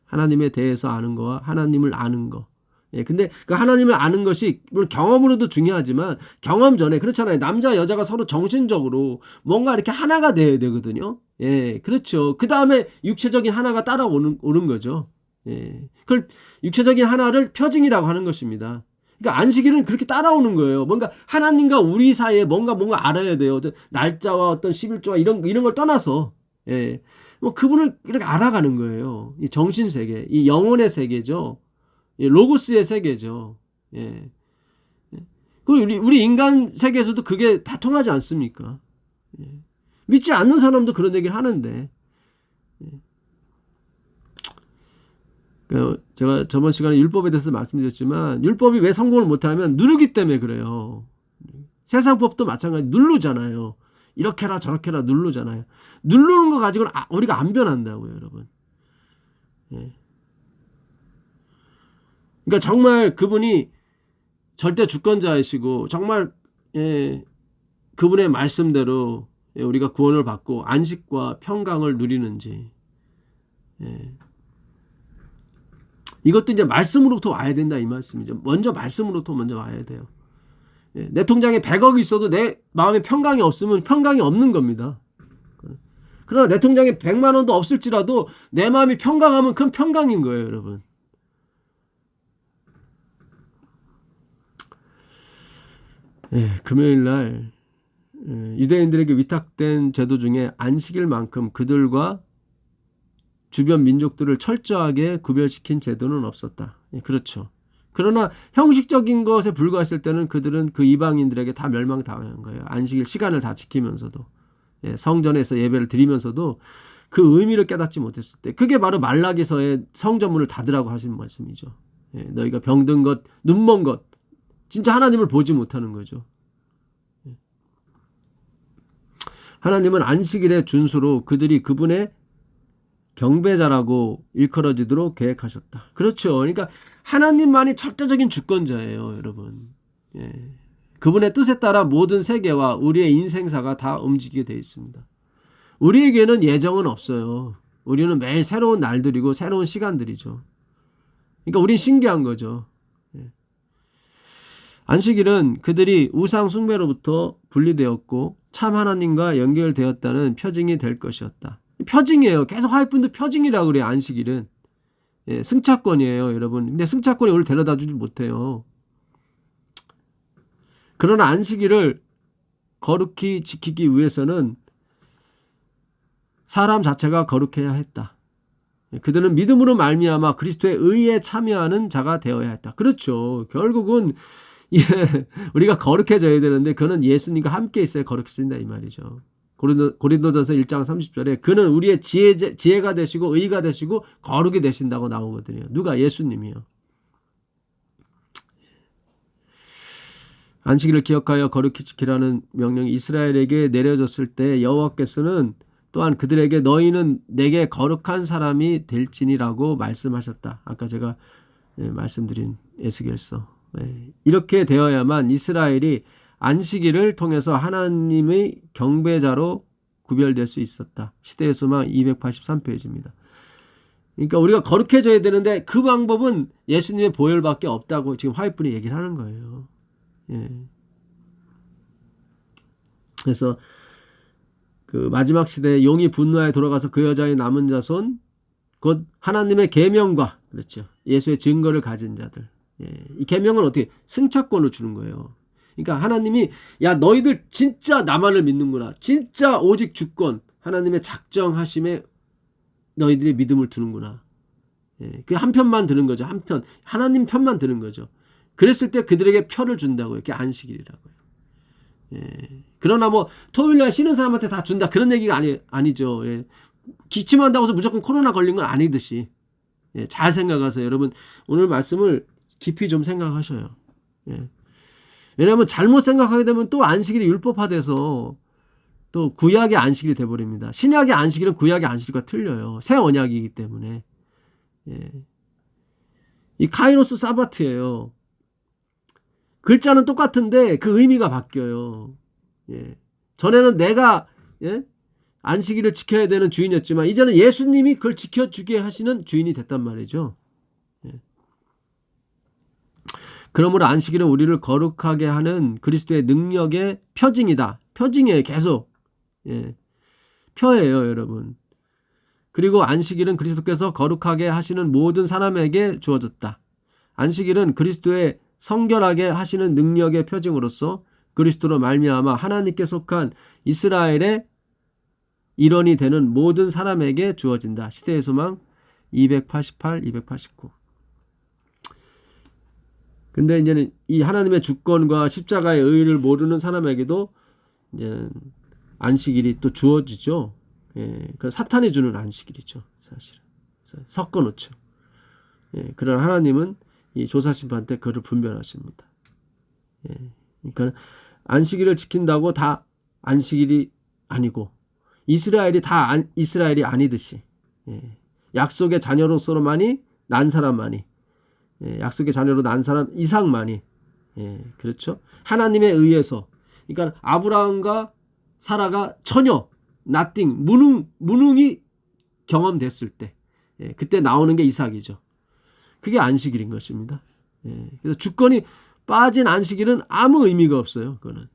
하나님에 대해서 아는 거와 하나님을 아는 거. 예, 근데 그 하나님을 아는 것이 물론 경험으로도 중요하지만 경험 전에 그렇잖아요. 남자 여자가 서로 정신적으로 뭔가 이렇게 하나가 돼야 되거든요. 예, 그렇죠. 그 다음에 육체적인 하나가 따라오는 거죠. 예, 그걸 육체적인 하나를 표징이라고 하는 것입니다. 그러니까 안식일은 그렇게 따라오는 거예요. 뭔가 하나님과 우리 사이에 뭔가 알아야 돼요. 날짜와 어떤 11조와 이런 걸 떠나서, 예, 뭐 그분을 이렇게 알아가는 거예요. 이 정신 세계, 이 영혼의 세계죠. 로고스의 세계죠. 예. 그리고 우리 인간 세계에서도 그게 다 통하지 않습니까? 예. 믿지 않는 사람도 그런 얘기를 하는데, 예. 제가 저번 시간에 율법에 대해서 말씀드렸지만 율법이 왜 성공을 못하면 누르기 때문에 그래요. 세상법도 마찬가지 누르잖아요. 이렇게 해라 저렇게 해라 누르잖아요. 누르는 거 가지고는 우리가 안 변한다고요, 여러분. 예. 그러니까 정말 그분이 절대 주권자이시고 정말, 예, 그분의 말씀대로, 예, 우리가 구원을 받고 안식과 평강을 누리는지, 예, 이것도 이제 말씀으로부터 와야 된다 이 말씀이죠. 먼저 말씀으로부터 먼저 와야 돼요. 예, 내 통장에 100억이 있어도 내 마음에 평강이 없으면 평강이 없는 겁니다. 그러나 내 통장에 100만 원도 없을지라도 내 마음이 평강하면 그건 평강인 거예요, 여러분. 예, 금요일 날 유대인들에게 위탁된 제도 중에 안식일만큼 그들과 주변 민족들을 철저하게 구별시킨 제도는 없었다. 예, 그렇죠. 그러나 형식적인 것에 불과했을 때는 그들은 그 이방인들에게 다 멸망당한 거예요. 안식일 시간을 다 지키면서도, 예, 성전에서 예배를 드리면서도 그 의미를 깨닫지 못했을 때, 그게 바로 말라기서의 성전문을 닫으라고 하신 말씀이죠. 예, 너희가 병든 것, 눈먼 것, 진짜 하나님을 보지 못하는 거죠. 하나님은 안식일의 준수로 그들이 그분의 경배자라고 일컬어지도록 계획하셨다. 그렇죠. 그러니까 하나님만이 절대적인 주권자예요, 여러분. 예. 그분의 뜻에 따라 모든 세계와 우리의 인생사가 다 움직이게 되어 있습니다. 우리에게는 예정은 없어요. 우리는 매일 새로운 날들이고 새로운 시간들이죠. 그러니까 우린 신기한 거죠. 안식일은 그들이 우상 숭배로부터 분리되었고 참 하나님과 연결되었다는 표징이 될 것이었다. 표징이에요. 계속 하이픈도 표징이라고 그래요. 안식일은. 예, 승차권이에요, 여러분. 근데 승차권이 오늘 데려다 주지 못해요. 그러나 안식일을 거룩히 지키기 위해서는 사람 자체가 거룩해야 했다. 그들은 믿음으로 말미암아 그리스도의 의에 참여하는 자가 되어야 했다. 그렇죠. 결국은, 예, 우리가 거룩해져야 되는데 그는 예수님과 함께 있어야 거룩해진다 이 말이죠. 고린도전서 1장 30절에 그는 우리의 지혜가 되시고 의가 되시고 거룩이 되신다고 나오거든요. 누가? 예수님이요. 안식일을 기억하여 거룩히 지키라는 명령이 이스라엘에게 내려졌을 때 여호와께서는 또한 그들에게 너희는 내게 거룩한 사람이 될지니라고 말씀하셨다. 아까 제가, 예, 말씀드린 에스겔서. 예, 이렇게 되어야만 이스라엘이 안식일을 통해서 하나님의 경배자로 구별될 수 있었다. 시대의 소망 283페이지입니다. 그러니까 우리가 거룩해져야 되는데 그 방법은 예수님의 보혈밖에 없다고 지금 화이트분이 얘기를 하는 거예요. 예. 그래서 그 마지막 시대에 용이 분노하여 돌아가서 그 여자의 남은 자손 곧 하나님의 계명과, 그렇죠, 예수의 증거를 가진 자들, 이 계명은 어떻게 승차권을 주는 거예요. 그러니까 하나님이 야 너희들 진짜 나만을 믿는구나. 진짜 오직 주권 하나님의 작정하심에 너희들의 믿음을 두는구나. 그 한 편만 드는 거죠. 한 편. 하나님 편만 드는 거죠. 그랬을 때 그들에게 표를 준다고요. 이렇게 안식일이라고요. 그러나 뭐 토요일날 쉬는 사람한테 다 준다 그런 얘기가 아니죠. 기침한다고 해서 무조건 코로나 걸린 건 아니듯이 잘 생각하세요. 여러분 오늘 말씀을 깊이 좀 생각하셔요. 왜냐하면 잘못 생각하게 되면 또 안식일이 율법화돼서 또 구약의 안식일이 돼버립니다. 신약의 안식일은 구약의 안식일과 틀려요. 새 언약이기 때문에. 이 카이로스 사바트예요. 글자는 똑같은데 그 의미가 바뀌어요. 전에는 내가 안식일을 지켜야 되는 주인이었지만 이제는 예수님이 그걸 지켜주게 하시는 주인이 됐단 말이죠. 그러므로 안식일은 우리를 거룩하게 하는 그리스도의 능력의 표징이다. 표징이에요. 계속. 표예요, 여러분. 그리고 안식일은 그리스도께서 거룩하게 하시는 모든 사람에게 주어졌다. 안식일은 그리스도의 성결하게 하시는 능력의 표징으로서 그리스도로 말미암아 하나님께 속한 이스라엘의 일원이 되는 모든 사람에게 주어진다. 시대의 소망 288, 289. 근데 이제는 이 하나님의 주권과 십자가의 의의를 모르는 사람에게도 이제 안식일이 또 주어지죠. 그 사탄이 주는 안식일이죠, 사실은. 섞어놓죠. 그러나 하나님은 이 조사심판 때 그를 분별하십니다. 그러니까 안식일을 지킨다고 다 안식일이 아니고 이스라엘이 다 이스라엘이 아니듯이 약속의 자녀로서만이 난 사람만이 약속의 자녀로 난 사람 이상만이 그렇죠. 하나님에 의해서 그러니까 아브라함과 사라가 전혀 nothing 무능이 경험됐을 때 그때 나오는 게 이삭이죠. 그게 안식일인 것입니다. 그래서 주권이 빠진 안식일은 아무 의미가 없어요. 그거는.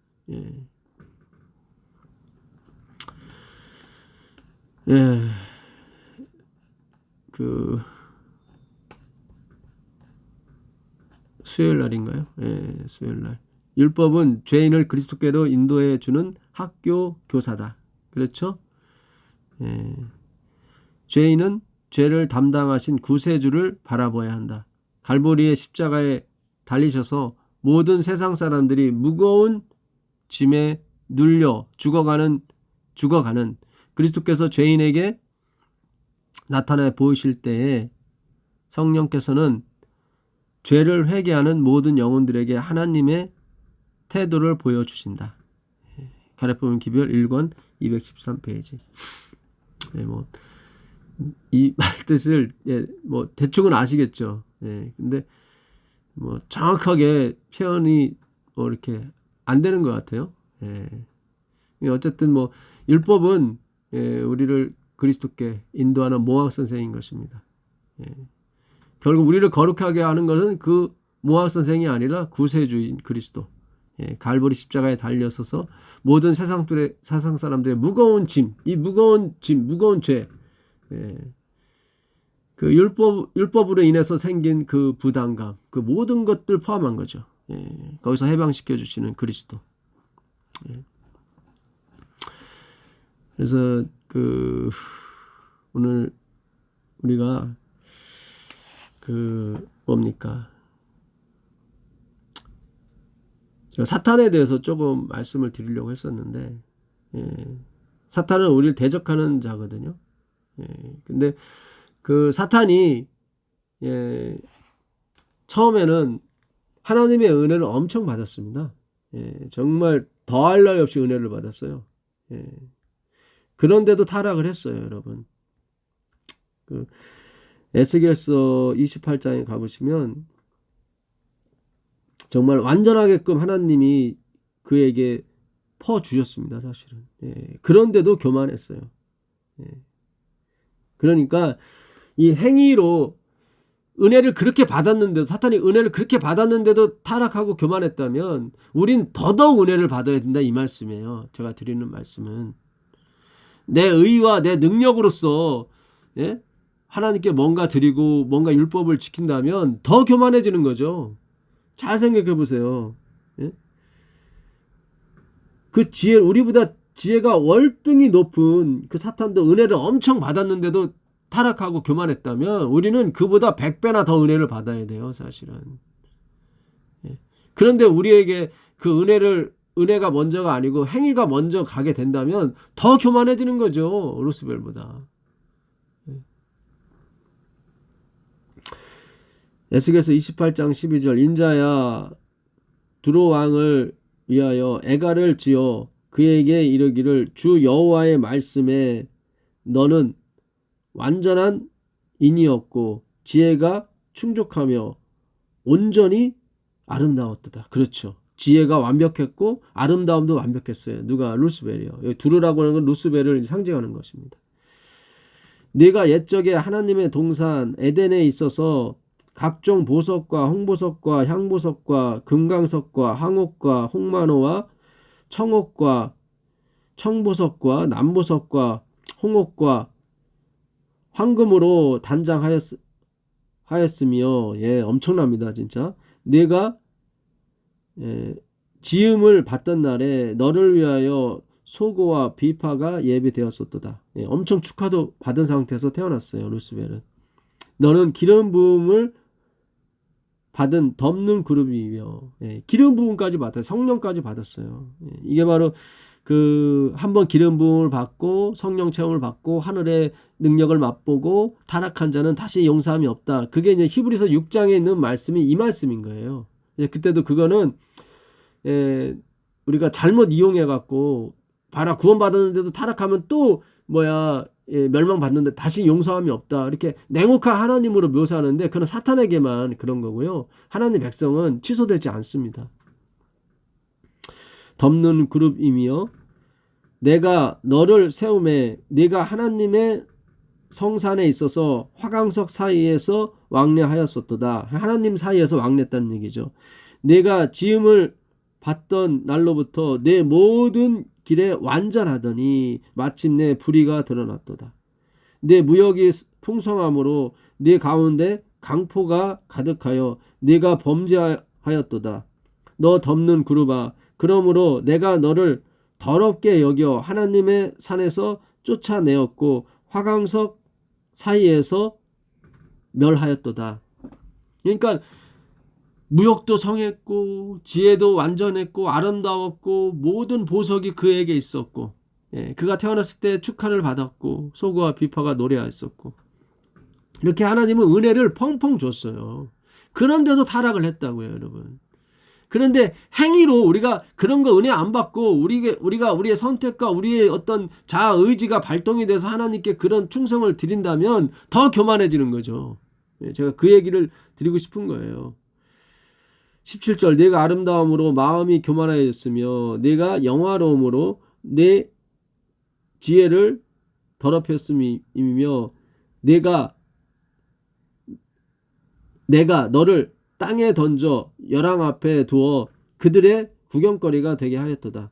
그 수요일 날인가요? 수요일 날. 율법은 죄인을 그리스도께로 인도해 주는 학교 교사다. 그렇죠? 죄인은 죄를 담당하신 구세주를 바라봐야 한다. 갈보리의 십자가에 달리셔서 모든 세상 사람들이 무거운 짐에 눌려 죽어가는 그리스도께서 죄인에게 나타나 보이실 때에 성령께서는 죄를 회개하는 모든 영혼들에게 하나님의 태도를 보여주신다. 가래법은 기별 1권 213페이지. 이 말 뜻을 뭐 대충은 아시겠죠. 근데 뭐 정확하게 표현이 뭐 이렇게 안 되는 것 같아요. 어쨌든 뭐 율법은 우리를 그리스도께 인도하는 모학 선생인 것입니다. 결국 우리를 거룩하게 하는 것은 그 모학 선생이 아니라 구세주인 그리스도. 갈보리 십자가에 달려서서 모든 세상 사람들의 무거운 짐, 무거운 죄, 그 율법으로 인해서 생긴 그 부담감, 그 모든 것들 포함한 거죠. 거기서 해방시켜 주시는 그리스도. 그래서 오늘 우리가 뭡니까? 제가 사탄에 대해서 조금 말씀을 드리려고 했었는데, 사탄은 우리를 대적하는 자거든요. 근데 그 사탄이, 처음에는 하나님의 은혜를 엄청 받았습니다. 정말 더할 나위 없이 은혜를 받았어요. 그런데도 타락을 했어요, 여러분. 에스겔서 28장에 가보시면 정말 완전하게끔 하나님이 그에게 퍼주셨습니다, 사실은. 그런데도 교만했어요. 그러니까 이 행위로 은혜를 그렇게 받았는데도, 사탄이 은혜를 그렇게 받았는데도 타락하고 교만했다면 우린 더더욱 은혜를 받아야 된다, 이 말씀이에요. 제가 드리는 말씀은 내 의와 내 능력으로서 하나님께 뭔가 드리고 뭔가 율법을 지킨다면 더 교만해지는 거죠. 잘 생각해 보세요. 예? 그 지혜, 우리보다 지혜가 월등히 높은 그 사탄도 은혜를 엄청 받았는데도 타락하고 교만했다면 우리는 그보다 100배나 더 은혜를 받아야 돼요, 사실은. 예. 그런데 우리에게 그 은혜가 먼저가 아니고 행위가 먼저 가게 된다면 더 교만해지는 거죠, 루스벨보다. 에스겔서 28장 12절 인자야 두로 왕을 위하여 애가를 지어 그에게 이르기를 주 여호와의 말씀에 너는 완전한 인이었고 지혜가 충족하며 온전히 아름다웠다. 그렇죠. 지혜가 완벽했고 아름다움도 완벽했어요. 누가? 루스벨이요. 여기 두루라고 하는 건 루스벨을 상징하는 것입니다. 네가 옛적에 하나님의 동산 에덴에 있어서 각종 보석과 홍보석과 향보석과 금강석과 항옥과 홍만호와 청옥과 청보석과 남보석과 홍옥과 황금으로 단장하였으며 예, 엄청납니다. 진짜. 네가 지음을 받던 날에 너를 위하여 소고와 비파가 예비되었었도다. 예, 엄청 축하도 받은 상태에서 태어났어요. 루스벨은. 너는 기름 부음을 받은 덮는 그룹이며 예, 기름 부음까지 받았어요. 성령까지 받았어요. 예, 이게 바로 그 한번 기름 부음을 받고 성령 체험을 받고 하늘의 능력을 맛보고 타락한 자는 다시 용서함이 없다. 그게 이제 히브리서 6장에 있는 말씀이 이 말씀인 거예요. 예, 그때도 그거는 우리가 잘못 이용해 갖고 봐라 구원받았는데도 타락하면 또 멸망받는데 다시 용서함이 없다. 이렇게 냉혹한 하나님으로 묘사하는데 그건 사탄에게만 그런 거고요. 하나님 백성은 취소되지 않습니다. 덮는 그룹이며 내가 너를 세움에 네가 하나님의 성산에 있어서 화강석 사이에서 왕래하였었도다. 하나님 사이에서 왕래했다는 얘기죠. 내가 지음을 받던 날로부터 내 모든 길에 완전하더니 마침내 불의가 드러났도다. 내 무역이 풍성함으로 내 가운데 강포가 가득하여 내가 범죄하였도다. 너 덮는 그룹아, 그러므로 내가 너를 더럽게 여겨 하나님의 산에서 쫓아내었고 화강석 사이에서 멸하였도다. 그러니까 무역도 성했고 지혜도 완전했고 아름다웠고 모든 보석이 그에게 있었고 예, 그가 태어났을 때 축하를 받았고 소고와 비파가 노래하였었고 이렇게 하나님은 은혜를 펑펑 줬어요. 그런데도 타락을 했다고요, 여러분. 그런데 행위로 우리가 그런 거 은혜 안 받고 우리가 우리의 선택과 우리의 어떤 자아 의지가 발동이 돼서 하나님께 그런 충성을 드린다면 더 교만해지는 거죠. 예, 제가 그 얘기를 드리고 싶은 거예요. 17절 내가 아름다움으로 마음이 교만하였으며 내가 영화로움으로 내 지혜를 더럽혔음이며 내가 너를 땅에 던져 열왕 앞에 두어 그들의 구경거리가 되게 하였도다.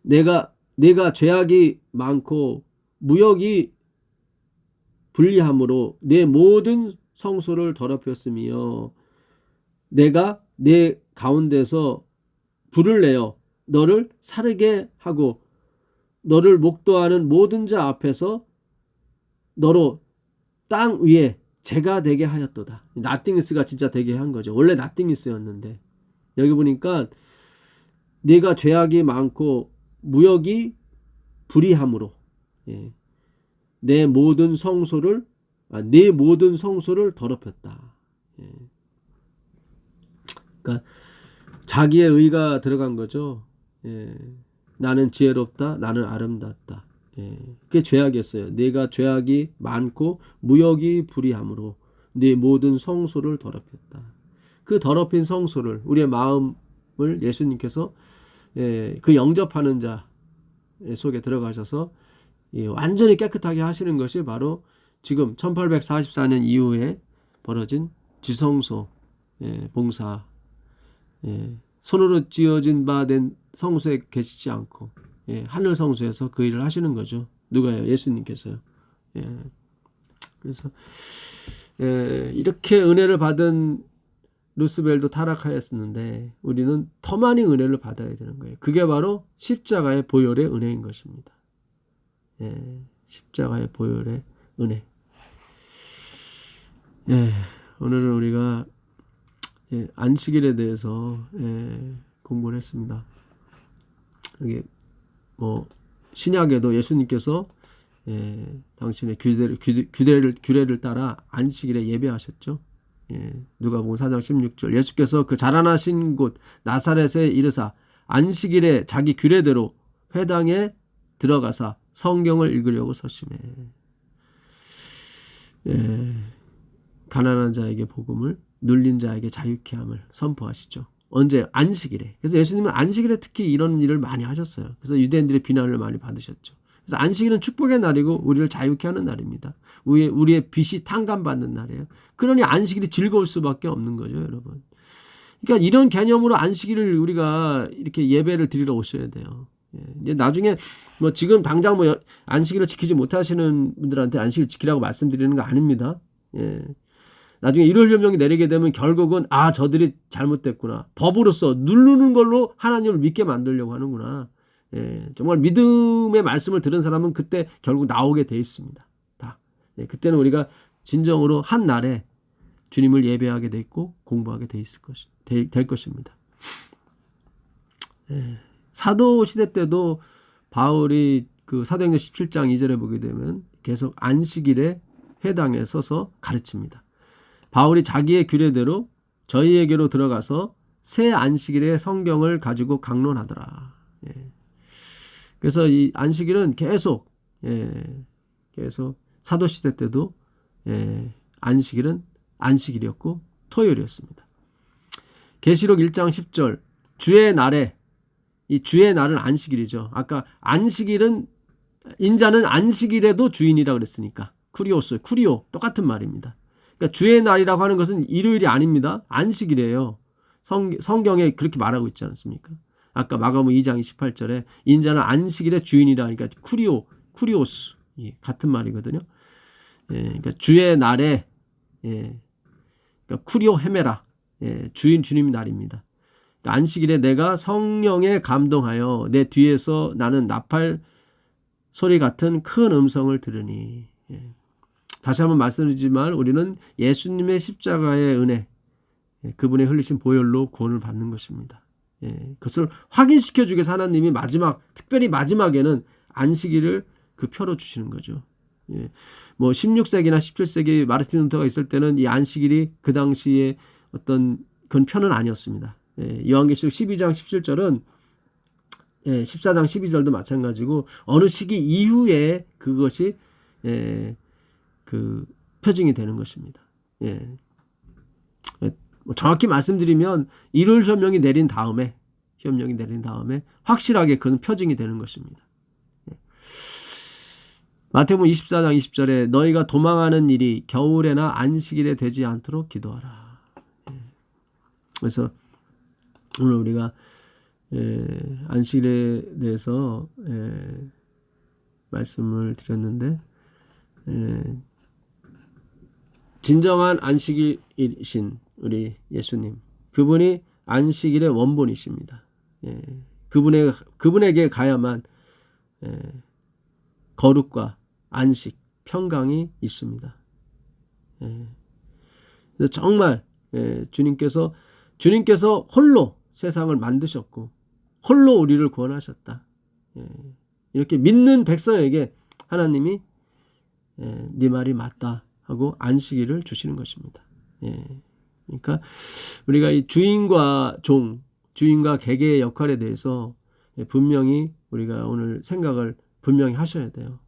내가 죄악이 많고 무역이 불리함으로 내 모든 성소를 더럽혔으며 내가 내 가운데서 불을 내어 너를 사르게 하고 너를 목도하는 모든 자 앞에서 너로 땅 위에 재가 되게 하였도다. 나띵니스가 진짜 되게 한 거죠. 원래 나띵니스였는데 여기 보니까 네가 죄악이 많고 무역이 불의함으로 예, 내 모든 성소를 더럽혔다. 예. 그러니까 자기의 의가 들어간 거죠. 예. 나는 지혜롭다. 나는 아름답다. 예. 그게 죄악이었어요. 내가 죄악이 많고 무역이 불의함으로 네 모든 성소를 더럽혔다. 그 더럽힌 성소를 우리의 마음을 예수님께서 그 영접하는 자 속에 들어가셔서 완전히 깨끗하게 하시는 것이 바로 지금 1844년 이후에 벌어진 지성소 봉사 손으로 지어진 바 된 성소에 계시지 않고 하늘 성소에서 그 일을 하시는 거죠. 누가요? 예수님께서요. 그래서 이렇게 은혜를 받은 루스벨도 타락하였었는데 우리는 더 많이 은혜를 받아야 되는 거예요. 그게 바로 십자가의 보혈의 은혜인 것입니다. 십자가의 보혈의 은혜. 오늘은 우리가 안식일에 대해서 공부를 했습니다. 이게 뭐 신약에도 예수님께서 당신의 규례를 따라 안식일에 예배하셨죠. 누가복음 4장 16절 예수께서 그 자라나신 곳 나사렛에 이르사 안식일에 자기 규례대로 회당에 들어가사 성경을 읽으려고 서심해. 가난한 자에게 복음을, 눌린 자에게 자유케 함을 선포하시죠. 언제? 안식일에. 그래서 예수님은 안식일에 특히 이런 일을 많이 하셨어요. 그래서 유대인들의 비난을 많이 받으셨죠. 그래서 안식일은 축복의 날이고 우리를 자유케 하는 날입니다. 우리의 빚이 탕감받는 날이에요. 그러니 안식일이 즐거울 수밖에 없는 거죠, 여러분. 그러니까 이런 개념으로 안식일을 우리가 이렇게 예배를 드리러 오셔야 돼요. 이제 나중에 뭐 지금 당장 뭐 안식일을 지키지 못하시는 분들한테 안식일 지키라고 말씀드리는 거 아닙니다. 나중에 1월 협령이 내리게 되면 결국은 저들이 잘못됐구나. 법으로서 누르는 걸로 하나님을 믿게 만들려고 하는구나. 정말 믿음의 말씀을 들은 사람은 그때 결국 나오게 돼 있습니다. 다. 그때는 우리가 진정으로 한 날에 주님을 예배하게 돼 있고 공부하게 될 것입니다. 사도 시대 때도 바울이 그 사도행전 17장 2절에 보게 되면 계속 안식일에 회당에 서서 가르칩니다. 바울이 자기의 규례대로 저희에게로 들어가서 새 안식일에 성경을 가지고 강론하더라. 그래서 이 안식일은 계속 사도시대 때도 안식일은 안식일이었고 토요일이었습니다. 계시록 1장 10절 주의 날에, 이 주의 날은 안식일이죠. 아까 안식일은 인자는 안식일에도 주인이라고 그랬으니까 쿠리오 똑같은 말입니다. 그러니까 주의 날이라고 하는 것은 일요일이 아닙니다. 안식일이에요. 성경에 그렇게 말하고 있지 않습니까? 아까 마가복음 2장 28절에 인자는 안식일의 주인이라 하니까 쿠리오스 같은 말이거든요. 그러니까 주의 날에 그러니까 쿠리오 헤메라 주님 날입니다. 그러니까 안식일에 내가 성령에 감동하여 내 뒤에서 나는 나팔 소리 같은 큰 음성을 들으니. 다시 한번 말씀드리지만 우리는 예수님의 십자가의 은혜, 그분의 흘리신 보혈로 구원을 받는 것입니다. 그것을 확인시켜 주기 위해서 하나님이 특별히 마지막에는 안식일을 그 표로 주시는 거죠. 뭐 16세기나 17세기 마르틴 루터가 있을 때는 이 안식일이 그 당시에 어떤 그런 표는 아니었습니다. 요한계시록 12장 17절은 14장 12절도 마찬가지고 어느 시기 이후에 그것이 그 표징이 되는 것입니다. 정확히 말씀드리면 1월 협령이 내린 다음에 확실하게 그것은 표징이 되는 것입니다. 마태복음 24장 20절에 너희가 도망하는 일이 겨울에나 안식일에 되지 않도록 기도하라. 그래서 오늘 우리가 안식일에 대해서 말씀을 드렸는데 진정한 안식일이신 우리 예수님, 그분이 안식일의 원본이십니다. 그분에게 가야만 거룩과 안식, 평강이 있습니다. 그래서 정말 주님께서 홀로 세상을 만드셨고 홀로 우리를 구원하셨다. 이렇게 믿는 백성에게 하나님이 네 말이 맞다 하고 안식일을 주시는 것입니다. 그러니까 우리가 이 주인과 객의 역할에 대해서 분명히 우리가 오늘 생각을 분명히 하셔야 돼요.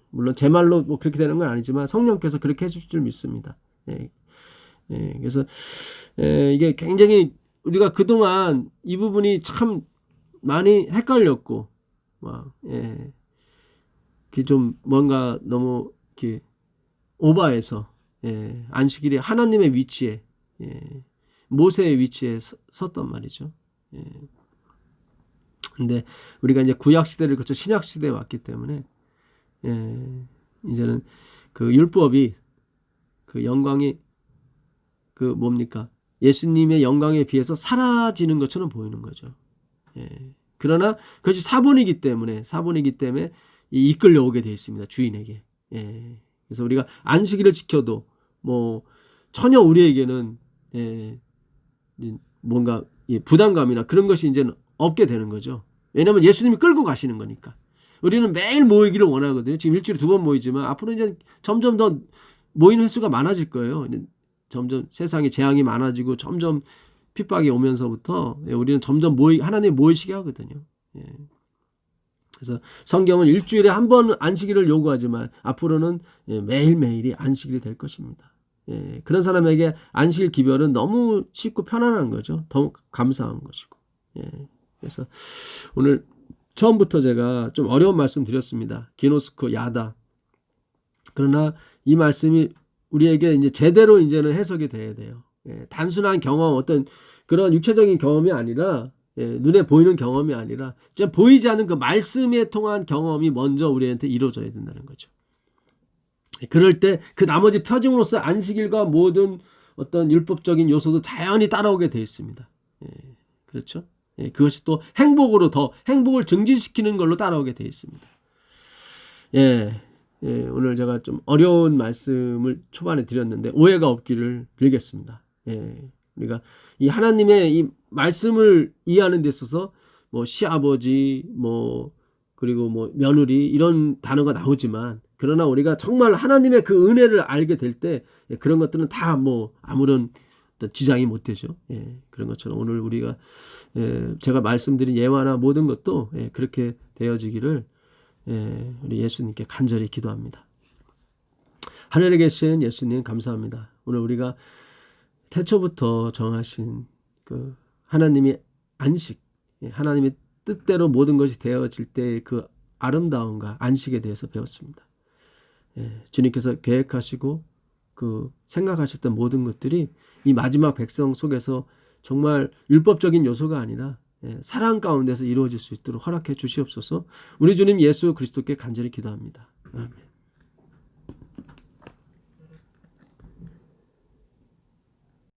물론 제 말로 뭐 그렇게 되는 건 아니지만 성령께서 그렇게 해주실 줄 믿습니다. 그래서 이게 굉장히 우리가 그동안 이 부분이 참 많이 헷갈렸고 좀 뭔가 너무 이렇게 오바해서 안식일이 하나님의 위치에 모세의 위치에 섰단 말이죠. 근데 우리가 이제 구약 시대를 거쳐 신약 시대에 왔기 때문에 이제는 그 율법이 그 영광이 그 뭡니까? 예수님의 영광에 비해서 사라지는 것처럼 보이는 거죠. 예. 그러나 그것이 사본이기 때문에 이끌려오게 되어 있습니다. 주인에게. 예. 그래서 우리가 안식일을 지켜도 뭐 전혀 우리에게는 뭔가 부담감이나 그런 것이 이제는 없게 되는 거죠. 왜냐하면 예수님이 끌고 가시는 거니까. 우리는 매일 모이기를 원하거든요. 지금 일주일에 2번 모이지만 앞으로 이제 점점 더 모이는 횟수가 많아질 거예요. 점점 세상에 재앙이 많아지고 점점 핍박이 오면서부터 우리는 점점 하나님 모이시게 하거든요. 예. 그래서 성경은 일주일에 한 번 안식일을 요구하지만 앞으로는 매일매일이 안식일이 될 것입니다. 예. 그런 사람에게 안식일 기별은 너무 쉽고 편안한 거죠. 더 감사한 것이고. 예. 그래서 오늘 처음부터 제가 좀 어려운 말씀 드렸습니다. 기노스코 야다. 그러나 이 말씀이 우리에게 이제 제대로 이제는 해석이 돼야 돼요. 예, 단순한 경험, 어떤 그런 육체적인 경험이 아니라, 눈에 보이는 경험이 아니라, 진짜 보이지 않는 그 말씀에 통한 경험이 먼저 우리한테 이루어져야 된다는 거죠. 그럴 때 그 나머지 표징으로서 안식일과 모든 어떤 율법적인 요소도 자연히 따라오게 되어 있습니다. 예, 그렇죠? 예, 그것이 또 행복을 증진시키는 걸로 따라오게 되어 있습니다. 예. 오늘 제가 좀 어려운 말씀을 초반에 드렸는데 오해가 없기를 빌겠습니다. 우리가 이 하나님의 이 말씀을 이해하는 데 있어서 뭐 시아버지, 그리고 며느리 이런 단어가 나오지만 그러나 우리가 정말 하나님의 그 은혜를 알게 될 때 그런 것들은 다 아무런 어떤 지장이 못 되죠. 그런 것처럼 오늘 우리가 제가 말씀드린 예화나 모든 것도 그렇게 되어지기를 우리 예수님께 간절히 기도합니다. 하늘에 계신 예수님 감사합니다. 오늘 우리가 태초부터 정하신 그 하나님의 안식, 하나님의 뜻대로 모든 것이 되어질 때 그 아름다움과 안식에 대해서 배웠습니다. 주님께서 계획하시고 그 생각하셨던 모든 것들이 이 마지막 백성 속에서 정말 율법적인 요소가 아니라 사랑 가운데서 이루어질 수 있도록 허락해 주시옵소서. 우리 주님 예수 그리스도께 간절히 기도합니다. 아멘.